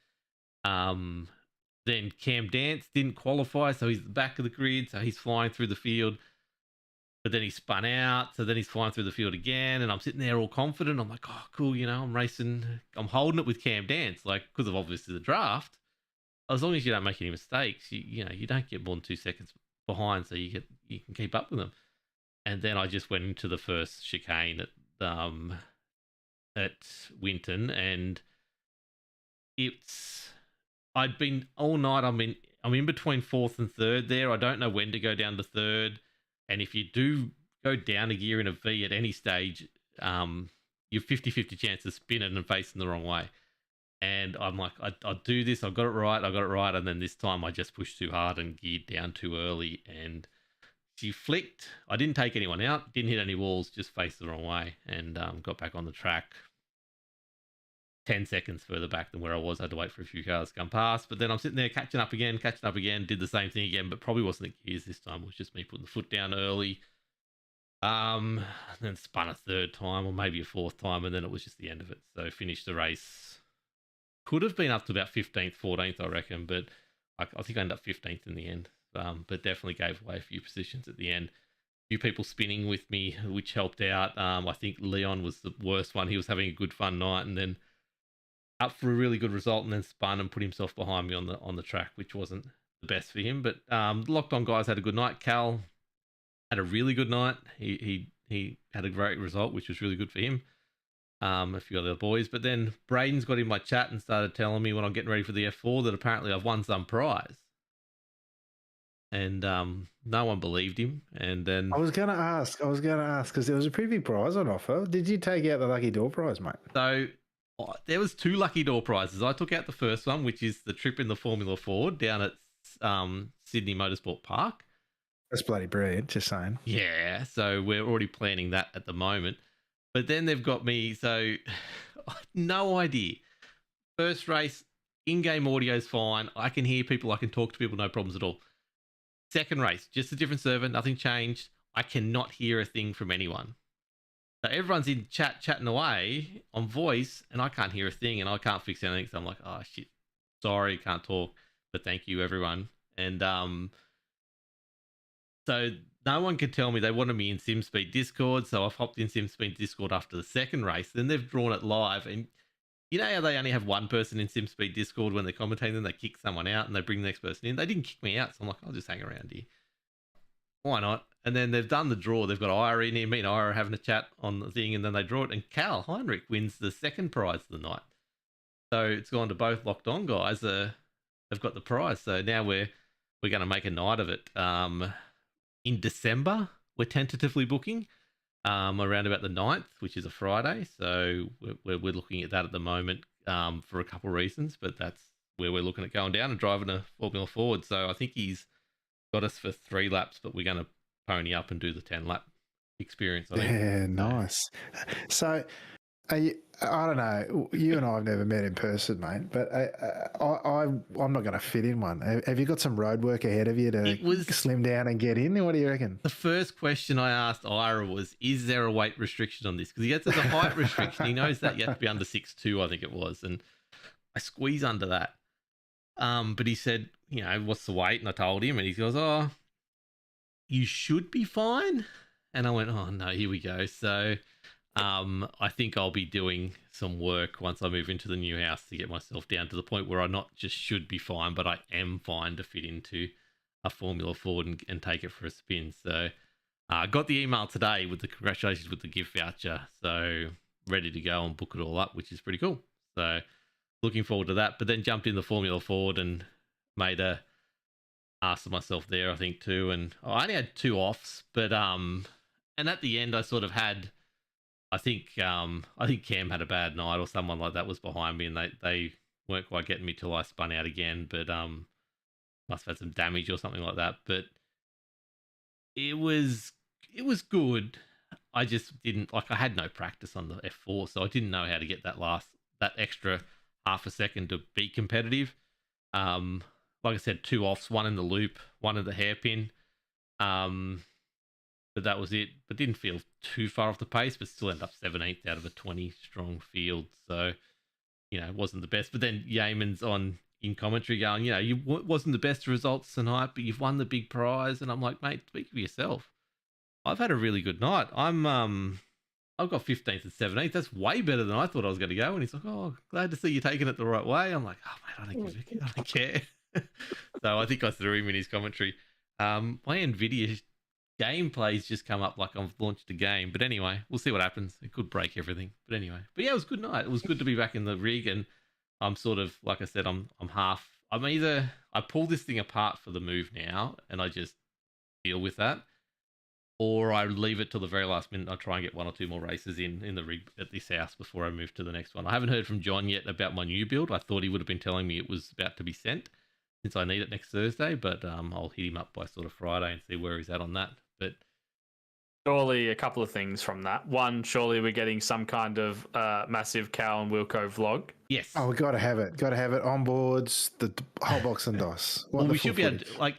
Then Cam Dance didn't qualify, so he's at the back of the grid, so he's flying through the field. But then he spun out, so then he's flying through the field again, and I'm sitting there all confident. I'm like, oh, cool, I'm racing. I'm holding it with Cam Dance, like, because of obviously the draft. As long as you don't make any mistakes, you don't get more than 2 seconds behind, so you can keep up with them. And then I just went into the first chicane at Winton, and I'd been all night. I'm in between fourth and third there. I don't know when to go down to third, and if you do go down a gear in a V at any stage, you're 50-50 chance of spinning and facing the wrong way. And I'm like, I'll do this. I got it right. And then this time I just pushed too hard and geared down too early, and she flicked. I didn't take anyone out, didn't hit any walls, just faced the wrong way, and got back on the track 10 seconds further back than where I was. I had to wait for a few cars to come past, but then I'm sitting there catching up again, did the same thing again, but probably wasn't the gears this time. It was just me putting the foot down early. Then spun a third time or maybe a fourth time, and then it was just the end of it. So finished the race. Could have been up to about 15th, 14th, I reckon, but I think I ended up 15th in the end. But definitely gave away a few positions at the end. A few people spinning with me, which helped out. I think Leon was the worst one. He was having a good fun night, and then up for a really good result, and then spun and put himself behind me on the track, which wasn't the best for him. But Locked On guys had a good night. Cal had a really good night. He had a great result, which was really good for him. A few other boys, but then Braden's got in my chat and started telling me when I'm getting ready for the F4 that apparently I've won some prize. And no one believed him. And then I was going to ask because there was a pretty big prize on offer. Did you take out the lucky door prize, mate? So there was 2 lucky door prizes. I took out the first one, which is the trip in the Formula Ford down at Sydney Motorsport Park. That's bloody brilliant, just saying. Yeah, so we're already planning that at the moment. But then they've got me, so no idea. First race, in-game audio's fine. I can hear people, I can talk to people, no problems at all. Second race, just a different server, nothing changed. I cannot hear a thing from anyone. So everyone's in chatting away on voice, and I can't hear a thing, and I can't fix anything. So I'm like, oh shit, sorry, can't talk, but thank you, everyone. And so no one could tell me they wanted me in SimSpeed Discord, so I've hopped in SimSpeed Discord after the second race. Then they've drawn it live, and you know how they only have one person in SimSpeed Discord when they're commentating, then they kick someone out and they bring the next person in. They didn't kick me out, so I'm like, I'll just hang around here. Why not? And then they've done the draw. They've got Ira in here. Me and Ira are having a chat on the thing, and then they draw it. And Cal Heinrich wins the second prize of the night. So it's gone to both Locked On guys. They've got the prize. So now we're going to make a night of it. In December, we're tentatively booking around about the 9th, which is a Friday. So we're looking at that at the moment for a couple of reasons, but that's where we're looking at going down and driving a Formula Forward. So I think he's got us for 3 laps, but we're going to pony up and do the 10-lap experience. I think. Yeah, nice. So, I don't know. You and I have never met in person, mate, but I'm not going to fit in one. Have you got some road work ahead of you to slim down and get in? What do you reckon? The first question I asked Ira was, is there a weight restriction on this? Because he gets as a height restriction. He knows that you have to be under 6'2", I think it was. And I squeeze under that. But he said, you know, what's the weight? And I told him, and he goes, oh, you should be fine. And I went, oh no, here we go. So I think I'll be doing some work once I move into the new house to get myself down to the point where I not just should be fine, but I am fine to fit into a Formula Ford and take it for a spin. So I got the email today with the congratulations with the gift voucher. So ready to go and book it all up, which is pretty cool. So looking forward to that. But then jumped in the Formula Ford and made a ass of myself there, I think, too. And I only had 2 offs, but and at the end I sort of had, I think Cam had a bad night or someone like that was behind me, and they weren't quite getting me till I spun out again, but must have had some damage or something like that. But it was good. I just didn't, like, I had no practice on the F4, so I didn't know how to get that extra half a second to be competitive. Like I said, 2 offs, 1 in the loop, 1 in the hairpin. But that was it. But didn't feel too far off the pace, but still ended up 17th out of a 20-strong field. So, you know, it wasn't the best. But then Yeaman's in commentary going, you know, wasn't the best results tonight, but you've won the big prize. And I'm like, mate, speak for yourself. I've had a really good night. I've got 15th and 17th. That's way better than I thought I was going to go. And he's like, oh, glad to see you taking it the right way. I'm like, oh, mate, I don't care. So I think I threw him in his commentary. My NVIDIA gameplay's just come up like I've launched a game. But anyway, we'll see what happens. It could break everything. But anyway. But yeah, it was a good night. It was good to be back in the rig. And I'm sort of, like I said, I'm either, I pull this thing apart for the move now and I just deal with that, or I leave it till the very last minute. I try and get 1 or 2 more races in the rig at this house before I move to the next one. I haven't heard from John yet about my new build. I thought he would have been telling me it was about to be sent since I need it next Thursday, but I'll hit him up by sort of Friday and see where he's at on that. But surely a couple of things from that. One, surely we're getting some kind of massive Cal and Wilco vlog. yes. Oh, we got to have it. Got to have it on boards, the whole box and DOS. Well, we should be able to, like,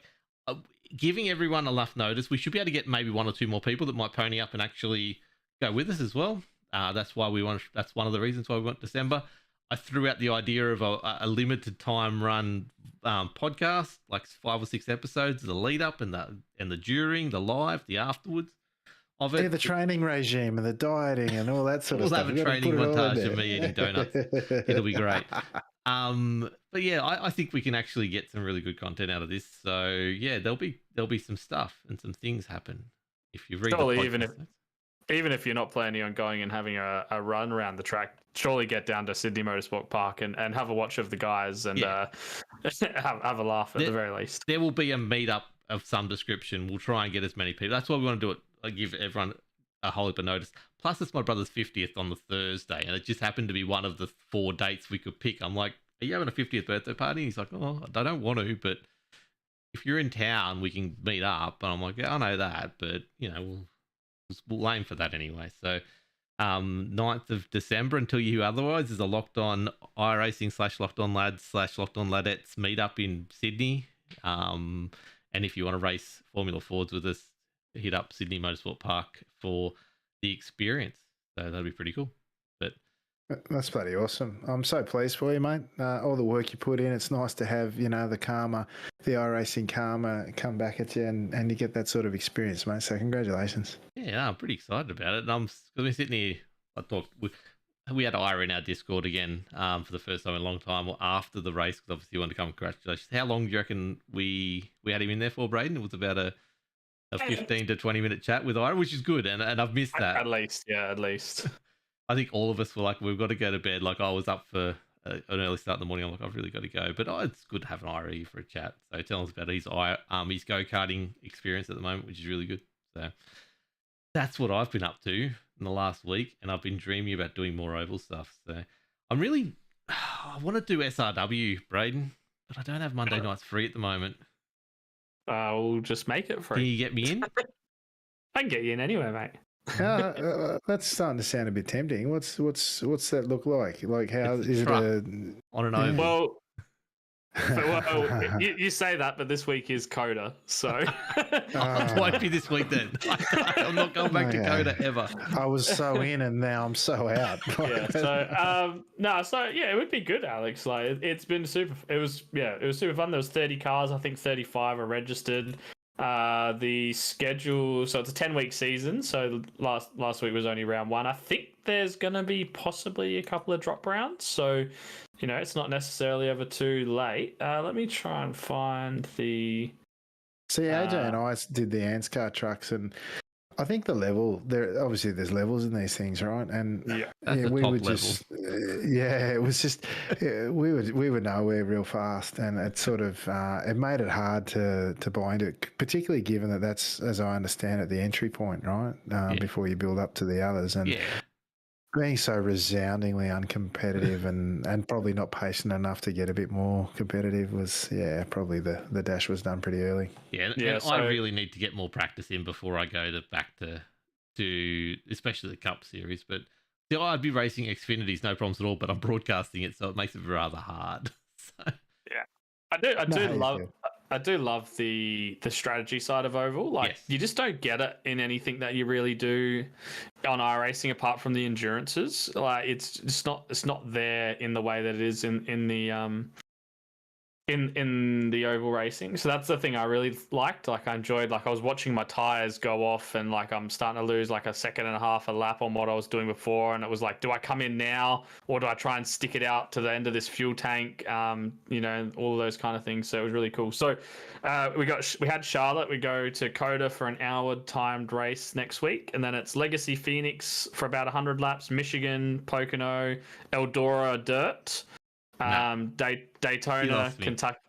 giving everyone enough notice. We should be able to get maybe 1 or 2 more people that might pony up and actually go with us as well. That's why that's one of the reasons why we went December. I threw out the idea of a limited time run podcast, like 5 or 6 episodes, the lead up and the during, the live, the afterwards of it. Yeah, the training regime and the dieting and all that sort of stuff. We'll have a training montage of me eating donuts. It'll be great. But yeah, I think we can actually get some really good content out of this. So yeah, there'll be some stuff and some things happen if you read surely, the podcast. Even if you're not planning on going and having a run around the track, surely get down to Sydney Motorsport Park and have a watch of the guys and have a laugh at the very least. There will be a meetup of some description. We'll try and get as many people. That's why we want to do it. Give everyone a whole heap of notice. Plus, it's my brother's 50th on the Thursday, and it just happened to be one of the 4 dates we could pick. I'm like, are you having a 50th birthday party? And he's like, oh, I don't want to, but if you're in town, we can meet up. And I'm like, yeah, I know that, but, you know, we'll aim for that anyway. So 9th of December, until you hear otherwise, is a Locked On iRacing / Locked On Lads / Locked On Ladettes meetup in Sydney. And if you want to race Formula Fords with us, hit up Sydney Motorsport Park for the experience. So that'll be pretty cool. But That's bloody awesome. I'm so pleased for you, mate. All the work you put in. It's nice to have, the karma, the iRacing karma come back at you and you get that sort of experience, mate. So congratulations. Yeah, I'm pretty excited about it. And I'm because we're sitting here. I talked. We had Ira in our Discord again for the first time in a long time after the race because obviously he wanted to come congratulations. How long do you reckon we had him in there for, Braden? It was about a 15 to 20 minute chat with Ira, which is good, and I've missed that. At least, yeah, at least. I think all of us were like, we've got to go to bed. Like I was up for an early start in the morning. I'm like, I've really got to go. But it's good to have an Ira here for a chat. So tell us about his go-karting experience at the moment, which is really good. So that's what I've been up to in the last week. And I've been dreaming about doing more oval stuff. So I'm really, I want to do SRW, Braden, but I don't have Monday nights free at the moment. We'll just make it free. Can you get me in? I can get you in anywhere, mate. That's starting to sound a bit tempting. What's that look like? Like how It's a is it truck a on an oval? Well, you say that, but this week is Coda, so It won't be this week then. I'm not going back to Coda ever. I was so in and now I'm so out. yeah. So it would be good, Alex. Like it's been super. It was super fun. There was 30 cars. I think 35 are registered. The schedule, so it's a 10-week season, so last week was only round 1. I think there's gonna be possibly a couple of drop rounds, so it's not necessarily ever too late. Let me try and find the See, AJ and I did the Anscar trucks, and I think the level there. Obviously, there's levels in these things, right? And we would just, it was just we were nowhere real fast, and it sort of it made it hard to buy into it, particularly given that that's, as I understand it, the entry point, right? Before you build up to the others, and being so resoundingly uncompetitive and probably not patient enough to get a bit more competitive was, probably the dash was done pretty early. So I really need to get more practice in before I go back to especially the Cup Series. But I'd be racing Xfinities, no problems at all, but I'm broadcasting it, so it makes it rather hard. So. Yeah, I do love the strategy side of oval. Like you just don't get it in anything that you really do on iRacing apart from the endurances. Like it's not there in the way that it is in the oval racing. So that's the thing I really liked. Like I enjoyed, like I was watching my tires go off and like I'm starting to lose like a second and a half a lap on what I was doing before, and it was like, do I come in now or do I try and stick it out to the end of this fuel tank? All of those kind of things. So it was really cool. So we had Charlotte. We go to Coda for an hour timed race next week, and then it's Legacy Phoenix for about 100 laps, Michigan, Pocono, Eldora Dirt, Daytona, Kentucky,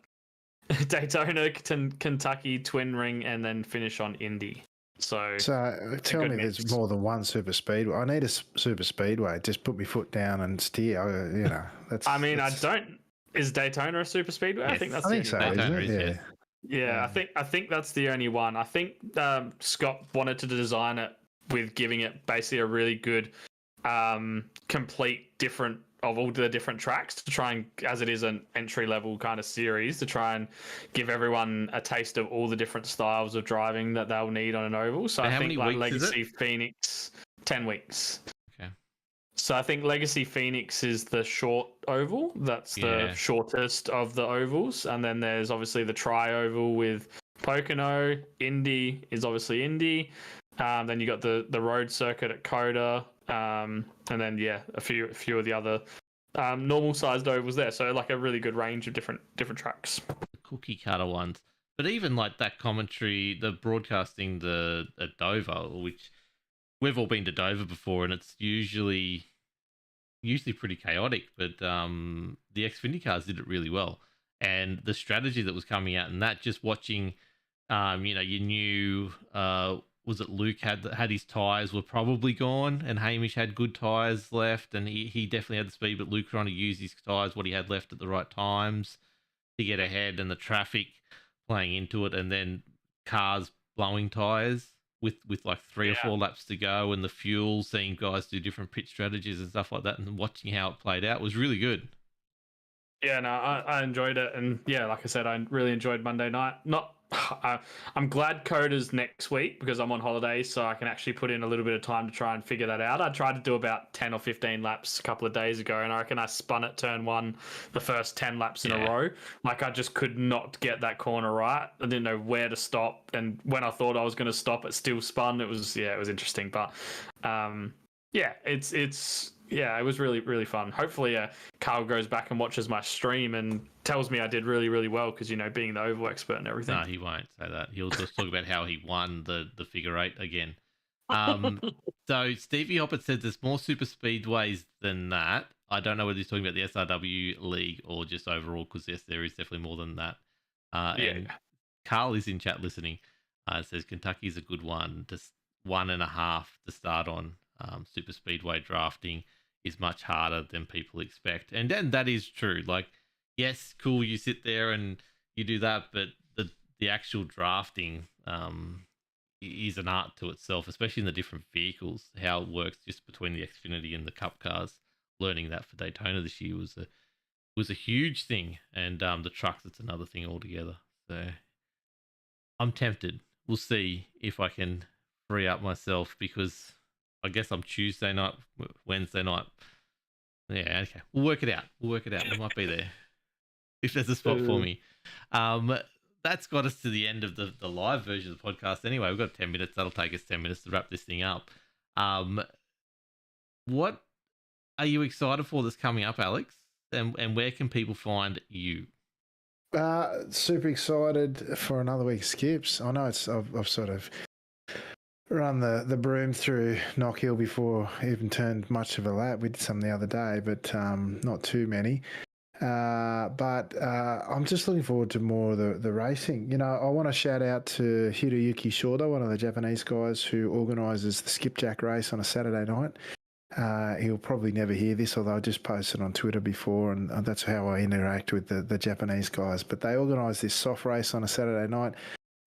Kentucky Twin Ring, and then finish on Indy. So tell me, there's more than one super speedway. I need a super speedway. Just put my foot down and steer. That's. I mean, Is Daytona a super speedway? Yes. I think that's. I think so. Daytona Isn't it? Yeah. I think that's the only one. I think Scott wanted to design it with giving it basically a really good, complete different of all the different tracks to try and, as it is an entry level kind of series, to try and give everyone a taste of all the different styles of driving that they'll need on an oval. So I think like Legacy Phoenix, 10 weeks. Okay. So I think Legacy Phoenix is the short oval. That's the shortest of the ovals. And then there's obviously the tri-oval with Pocono. Indy is obviously Indy. Then you got the road circuit at Coda. And then a few of the other normal sized ovals there. So like a really good range of different tracks. Cookie cutter ones. But even like that commentary, the broadcasting at Dover, which we've all been to Dover before, and it's usually pretty chaotic, but the Xfinity cars did it really well. And the strategy that was coming out, and that just watching, you knew, was it Luke had his tyres were probably gone, and Hamish had good tyres left, and he definitely had the speed, but Luke trying to use his tyres, what he had left at the right times to get ahead, and the traffic playing into it, and then cars blowing tyres with like 3 or 4 laps to go, and the fuel, seeing guys do different pit strategies and stuff like that, and watching how it played out was really good. Yeah, no, I enjoyed it, and like I said, I really enjoyed Monday night. Not I'm glad Coda's next week because I'm on holiday, so I can actually put in a little bit of time to try and figure that out. I tried to do about 10 or 15 laps a couple of days ago, and I reckon I spun at turn one the first 10 laps in a row. Like, I just could not get that corner right. I didn't know where to stop, and when I thought I was going to stop, it still spun. It was interesting, but it was really, really fun. Hopefully, Carl goes back and watches my stream and tells me I did really, really well because, being the oval expert and everything. No, he won't say that. He'll just talk about how he won the figure eight again. So Stevie Hoppert said there's more super speedways than that. I don't know whether he's talking about the SRW league or just overall, because yes, there is definitely more than that. And Carl is in chat listening. Says Kentucky's a good one. Just 1.5 to start on. Super speedway drafting is much harder than people expect, and then that is true. Like, yes, cool, you sit there and you do that, but the actual drafting is an art to itself, especially in the different vehicles. How it works just between the Xfinity and the Cup cars. Learning that for Daytona this year was a huge thing, and the trucks, it's another thing altogether. So I'm tempted. We'll see if I can free up myself, because I guess I'm Tuesday night, Wednesday night. Yeah, okay. We'll work it out. We might be there if there's a spot for me. That's got us to the end of the live version of the podcast anyway. We've got 10 minutes. That'll take us 10 minutes to wrap this thing up. What are you excited for that's coming up, Alex? And where can people find you? Super excited for another week of skips. I know I've sort of run the broom through Knock Hill before I even turned much of a lap. We did some the other day, but not too many. But I'm just looking forward to more of the racing. I want to shout out to Hiroyuki Shoda, one of the Japanese guys who organises the skipjack race on a Saturday night. He'll probably never hear this, although I just posted on Twitter before, and that's how I interact with the Japanese guys. But they organise this soft race on a Saturday night.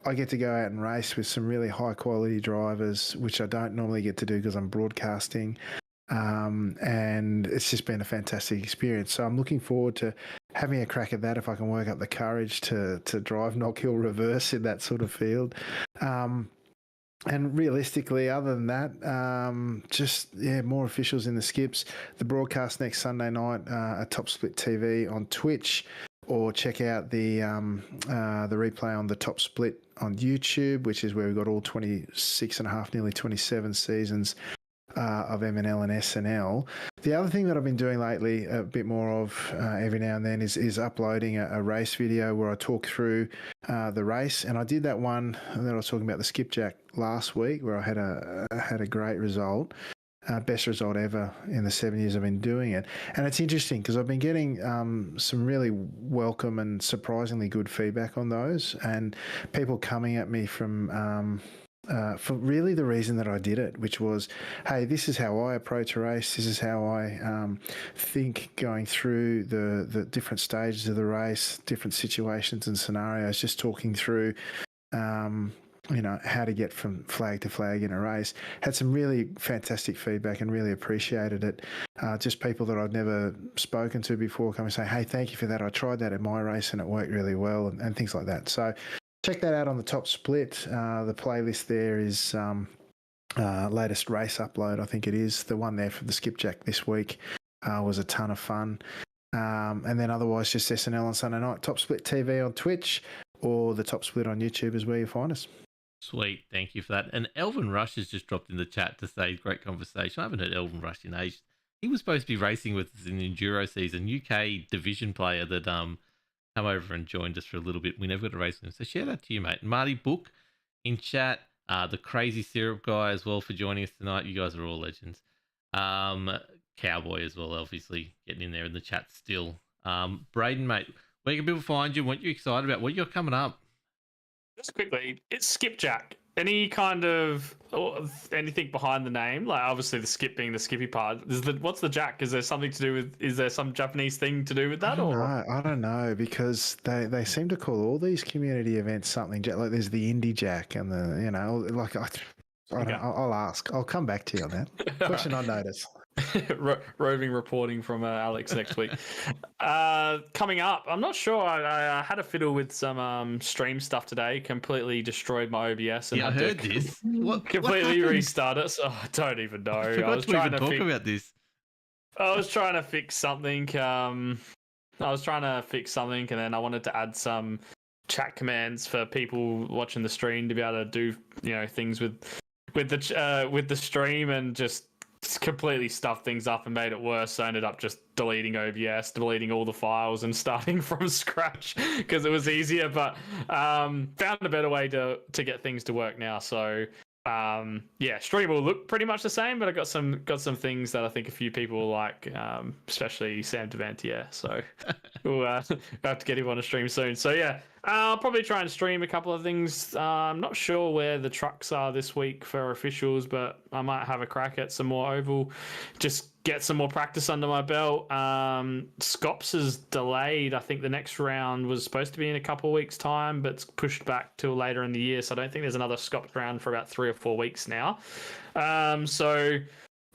I get to go out and race with some really high quality drivers, which I don't normally get to do because I'm broadcasting. And it's just been a fantastic experience. So I'm looking forward to having a crack at that if I can work up the courage to drive Knock Hill reverse in that sort of field. And realistically, other than that, more officials in the skips. The broadcast next Sunday night at Top Split TV on Twitch, or check out the replay on the Top Split on YouTube, which is where we've got all 26 and a half, nearly 27 seasons of MNL and SNL. The other thing that I've been doing lately, a bit more of every now and then, is uploading a race video where I talk through the race. And I did that one that I was talking about, the skipjack, last week, where I had a great result. Best result ever in the 7 years I've been doing it. And it's interesting because I've been getting some really welcome and surprisingly good feedback on those, and people coming at me from for really the reason that I did it, which was, hey, this is how I approach a race. This is how I think going through the different stages of the race, different situations and scenarios, just talking through how to get from flag to flag in a race. Had some really fantastic feedback and really appreciated it. Just people that I'd never spoken to before come and say, hey, thank you for that. I tried that at my race and it worked really well, and things like that. So check that out on the Top Split. The playlist there is latest race upload, I think it is. The one there for the skipjack this week was a ton of fun. And then otherwise just SNL on Sunday night. Top Split TV on Twitch, or the Top Split on YouTube is where you find us. Sweet, thank you for that. And Elvin Rush has just dropped in the chat to say great conversation. I haven't heard Elvin Rush in ages. He was supposed to be racing with us in the Enduro season, UK division player that come over and joined us for a little bit. We never got to race with him. So shout out to you, mate. Marty Book in chat, the Crazy Syrup guy as well for joining us tonight. You guys are all legends. Cowboy as well, obviously, getting in there in the chat still. Braden, mate, where can people find you? What are you excited about? What you got coming up? Just quickly, it's skipjack. Any kind of anything behind the name? Like, obviously the skip being the skippy part. What's the jack? Is there something to do with? Is there some Japanese thing to do with that? I don't know, because they seem to call all these community events something. Like there's the Indie Jack and the I'll ask. I'll come back to you on that. Question on notice. Roving reporting from Alex next week. Coming up, I'm not sure. I had a fiddle with some stream stuff today. Completely destroyed my OBS and Yeah, I had heard to this. completely happened? restart it. So I don't even know. I forgot to even talk about this. I was trying to fix something. And then I wanted to add some chat commands for people watching the stream to be able to do things with the stream, and just completely stuffed things up and made it worse. So I ended up just deleting OBS, deleting all the files, and starting from scratch because it was easier. But found a better way to get things to work now. So stream will look pretty much the same, but I got some things that I think a few people will like, especially Sam Devantier. So we'll have to get him on a stream soon. So yeah, I'll probably try and stream a couple of things. I'm not sure where the trucks are this week for officials, but I might have a crack at some more oval, just get some more practice under my belt. Scops is delayed. I think the next round was supposed to be in a couple of weeks' time, but it's pushed back till later in the year. So I don't think there's another Scops round for about 3 or 4 weeks now.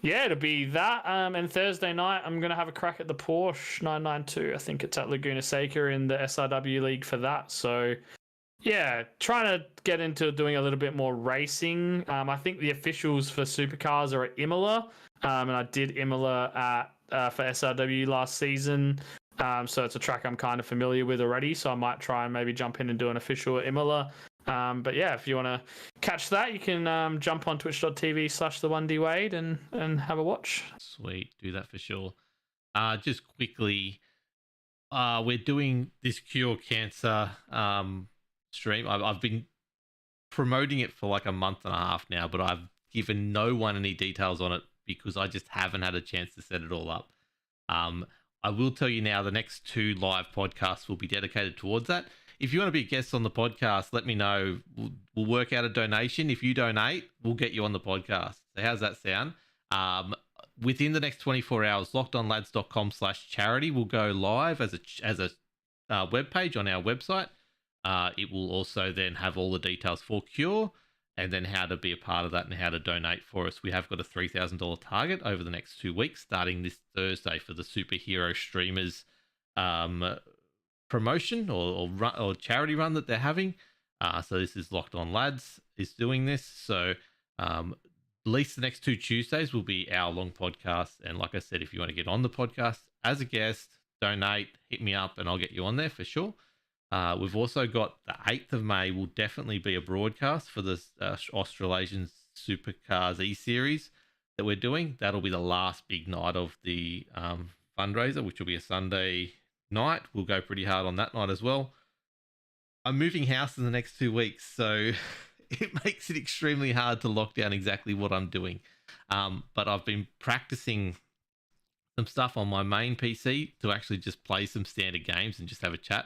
Yeah, it'll be that. And Thursday night, I'm going to have a crack at the Porsche 992. I think it's at Laguna Seca in the SRW League for that. So, yeah, trying to get into doing a little bit more racing. I think the officials for supercars are at Imola. And I did Imola for SRW last season. So it's a track I'm kind of familiar with already. So I might try and maybe jump in and do an official at Imola. But yeah, if you want to catch that, you can jump on twitch.tv/the1dwade and have a watch. Sweet, do that for sure. Just quickly, we're doing this Cure Cancer stream. I've been promoting it for like a month and a half now, but I've given no one any details on it because I just haven't had a chance to set it all up. I will tell you now, the next 2 live podcasts will be dedicated towards that. If you want to be a guest on the podcast, let me know. We'll work out a donation. If you donate, we'll get you on the podcast. So how's that sound? Within the next 24 hours, lockedonlads.com/charity will go live as a webpage on our website. It will also then have all the details for Cure and then how to be a part of that and how to donate for us. We have got a $3,000 target over the next 2 weeks, starting this Thursday for the superhero streamers promotion or charity run that they're having. So this is Locked On Lads is doing this. So at least the next 2 Tuesdays will be hour-long podcasts. And like I said, if you want to get on the podcast as a guest, donate, hit me up, and I'll get you on there for sure. We've also got the 8th of May will definitely be a broadcast for the Australasian Supercars E-Series that we're doing. That'll be the last big night of the fundraiser, which will be a Sunday night. We'll go pretty hard on that night as well. I'm moving house in the next 2 weeks, so it makes it extremely hard to lock down exactly what I'm doing. But I've been practicing some stuff on my main PC to actually just play some standard games and just have a chat.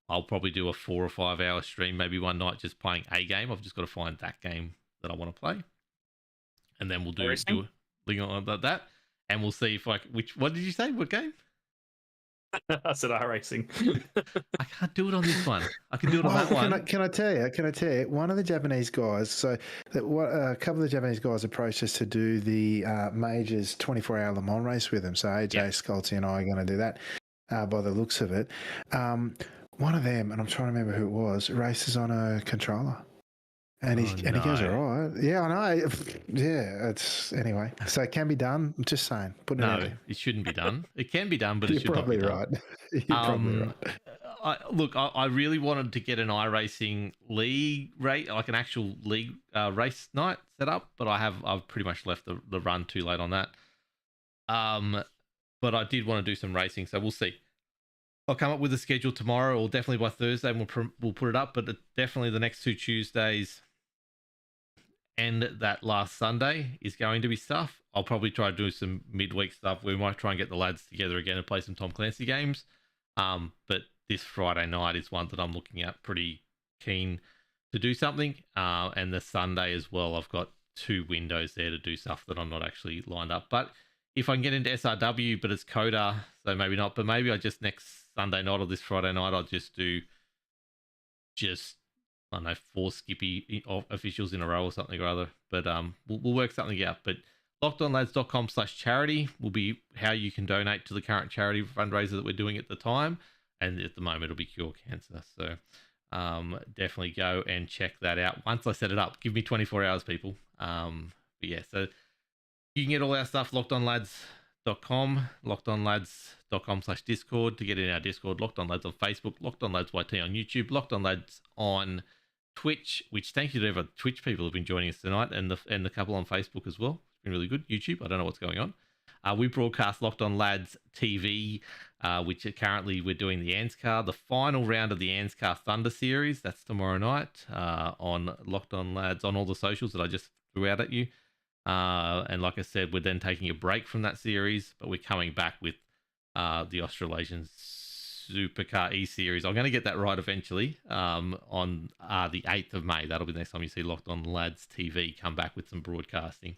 I'll probably do a 4 or 5 hour stream, maybe one night just playing a game. I've just got to find that game that I want to play. And then we'll do a thing on that. And we'll see if what did you say? What game? I said iRacing. I can't do it on this one. I can do it on that one. Can I tell you? One of the Japanese guys, a couple of the Japanese guys approached us to do the Majors 24-hour Le Mans race with them. So AJ, Sculty and I are going to do that by the looks of it. One of them, and I'm trying to remember who it was, races on a controller. And he goes, all right. Yeah, I know. Yeah, it's anyway. So it can be done. I'm just saying. It shouldn't be done. It can be done, but it should not be done. You're probably right. I really wanted to get an iRacing league rate, like an actual league race night set up, but I've pretty much left the run too late on that. But I did want to do some racing, so we'll see. I'll come up with a schedule tomorrow, or definitely by Thursday, and we'll put it up. But definitely the next 2 Tuesdays and that last Sunday is going to be stuff. I'll probably try to do some midweek stuff. We might try and get the lads together again and play some Tom Clancy games. But this Friday night is one that I'm looking at, pretty keen to do something. And the Sunday as well, I've got 2 windows there to do stuff that I'm not actually lined up. But if I can get into SRW, but it's Coda, so maybe not. But maybe I just next Sunday night or this Friday night, I'll just do I don't know, 4 Skippy officials in a row or something or other. But we'll work something out. But LockedOnLads.com/charity will be how you can donate to the current charity fundraiser that we're doing at the time. And at the moment, it'll be Cure Cancer. So definitely go and check that out. Once I set it up, give me 24 hours, people. But yeah, so you can get all our stuff, lockedonlads.com, lockedonlads.com/Discord to get in our Discord, Locked On Lads on Facebook, Locked On Lads YT on YouTube, Locked On Lads on Twitch, which thank you to everyone Twitch people who've been joining us tonight, and the couple on Facebook as well. It's been really good. YouTube, I don't know what's going on. We broadcast Locked On Lads TV, which currently we're doing the ANSCAR, the final round of the ANSCAR Thunder Series. That's tomorrow night on Locked On Lads on all the socials that I just threw out at you. And like I said, we're then taking a break from that series, but we're coming back with the Australasian Supercar E-Series. I'm going to get that right eventually on the 8th of May. That'll be the next time you see Locked On Lads TV come back with some broadcasting.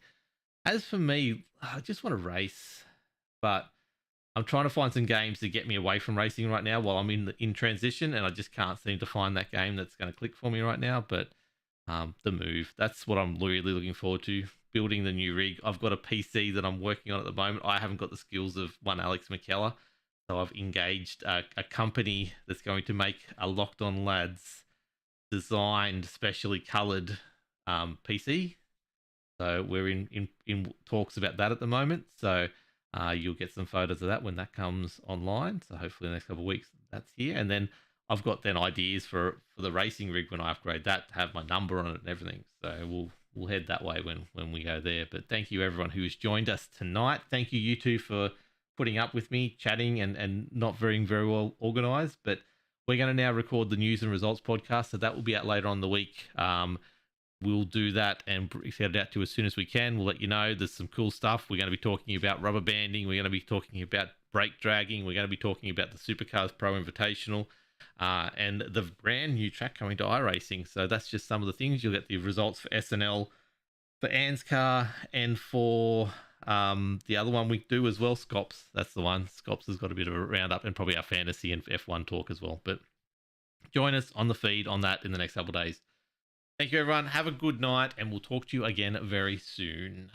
As for me, I just want to race, but I'm trying to find some games to get me away from racing right now while I'm in transition, and I just can't seem to find that game that's going to click for me right now. But the move, that's what I'm really looking forward to, building the new rig. I've got a PC that I'm working on at the moment. I haven't got the skills of one Alex McKellar, so I've engaged a company that's going to make a Locked On Lads designed, specially coloured PC. So we're in talks about that at the moment. So you'll get some photos of that when that comes online. So hopefully in the next couple of weeks that's here. And then I've got then ideas for the racing rig when I upgrade that to have my number on it and everything. So we'll head that way when we go there. But thank you everyone who's joined us tonight. Thank you two for putting up with me, chatting and not very well organized. But we're going to now record the news and results podcast. So that will be out later on in the week. We'll do that and get it out to you as soon as we can. We'll let you know there's some cool stuff. We're going to be talking about rubber banding. We're going to be talking about brake dragging. We're going to be talking about the Supercars Pro Invitational and the brand new track coming to iRacing. So that's just some of the things. You'll get the results for SNL, for ANSCAR, and for the other one we do as well, Scops. That's the one. Scops has got a bit of a roundup, and probably our fantasy and F1 talk as well. But join us on the feed on that in the next couple of days. Thank you, everyone. Have a good night, and we'll talk to you again very soon.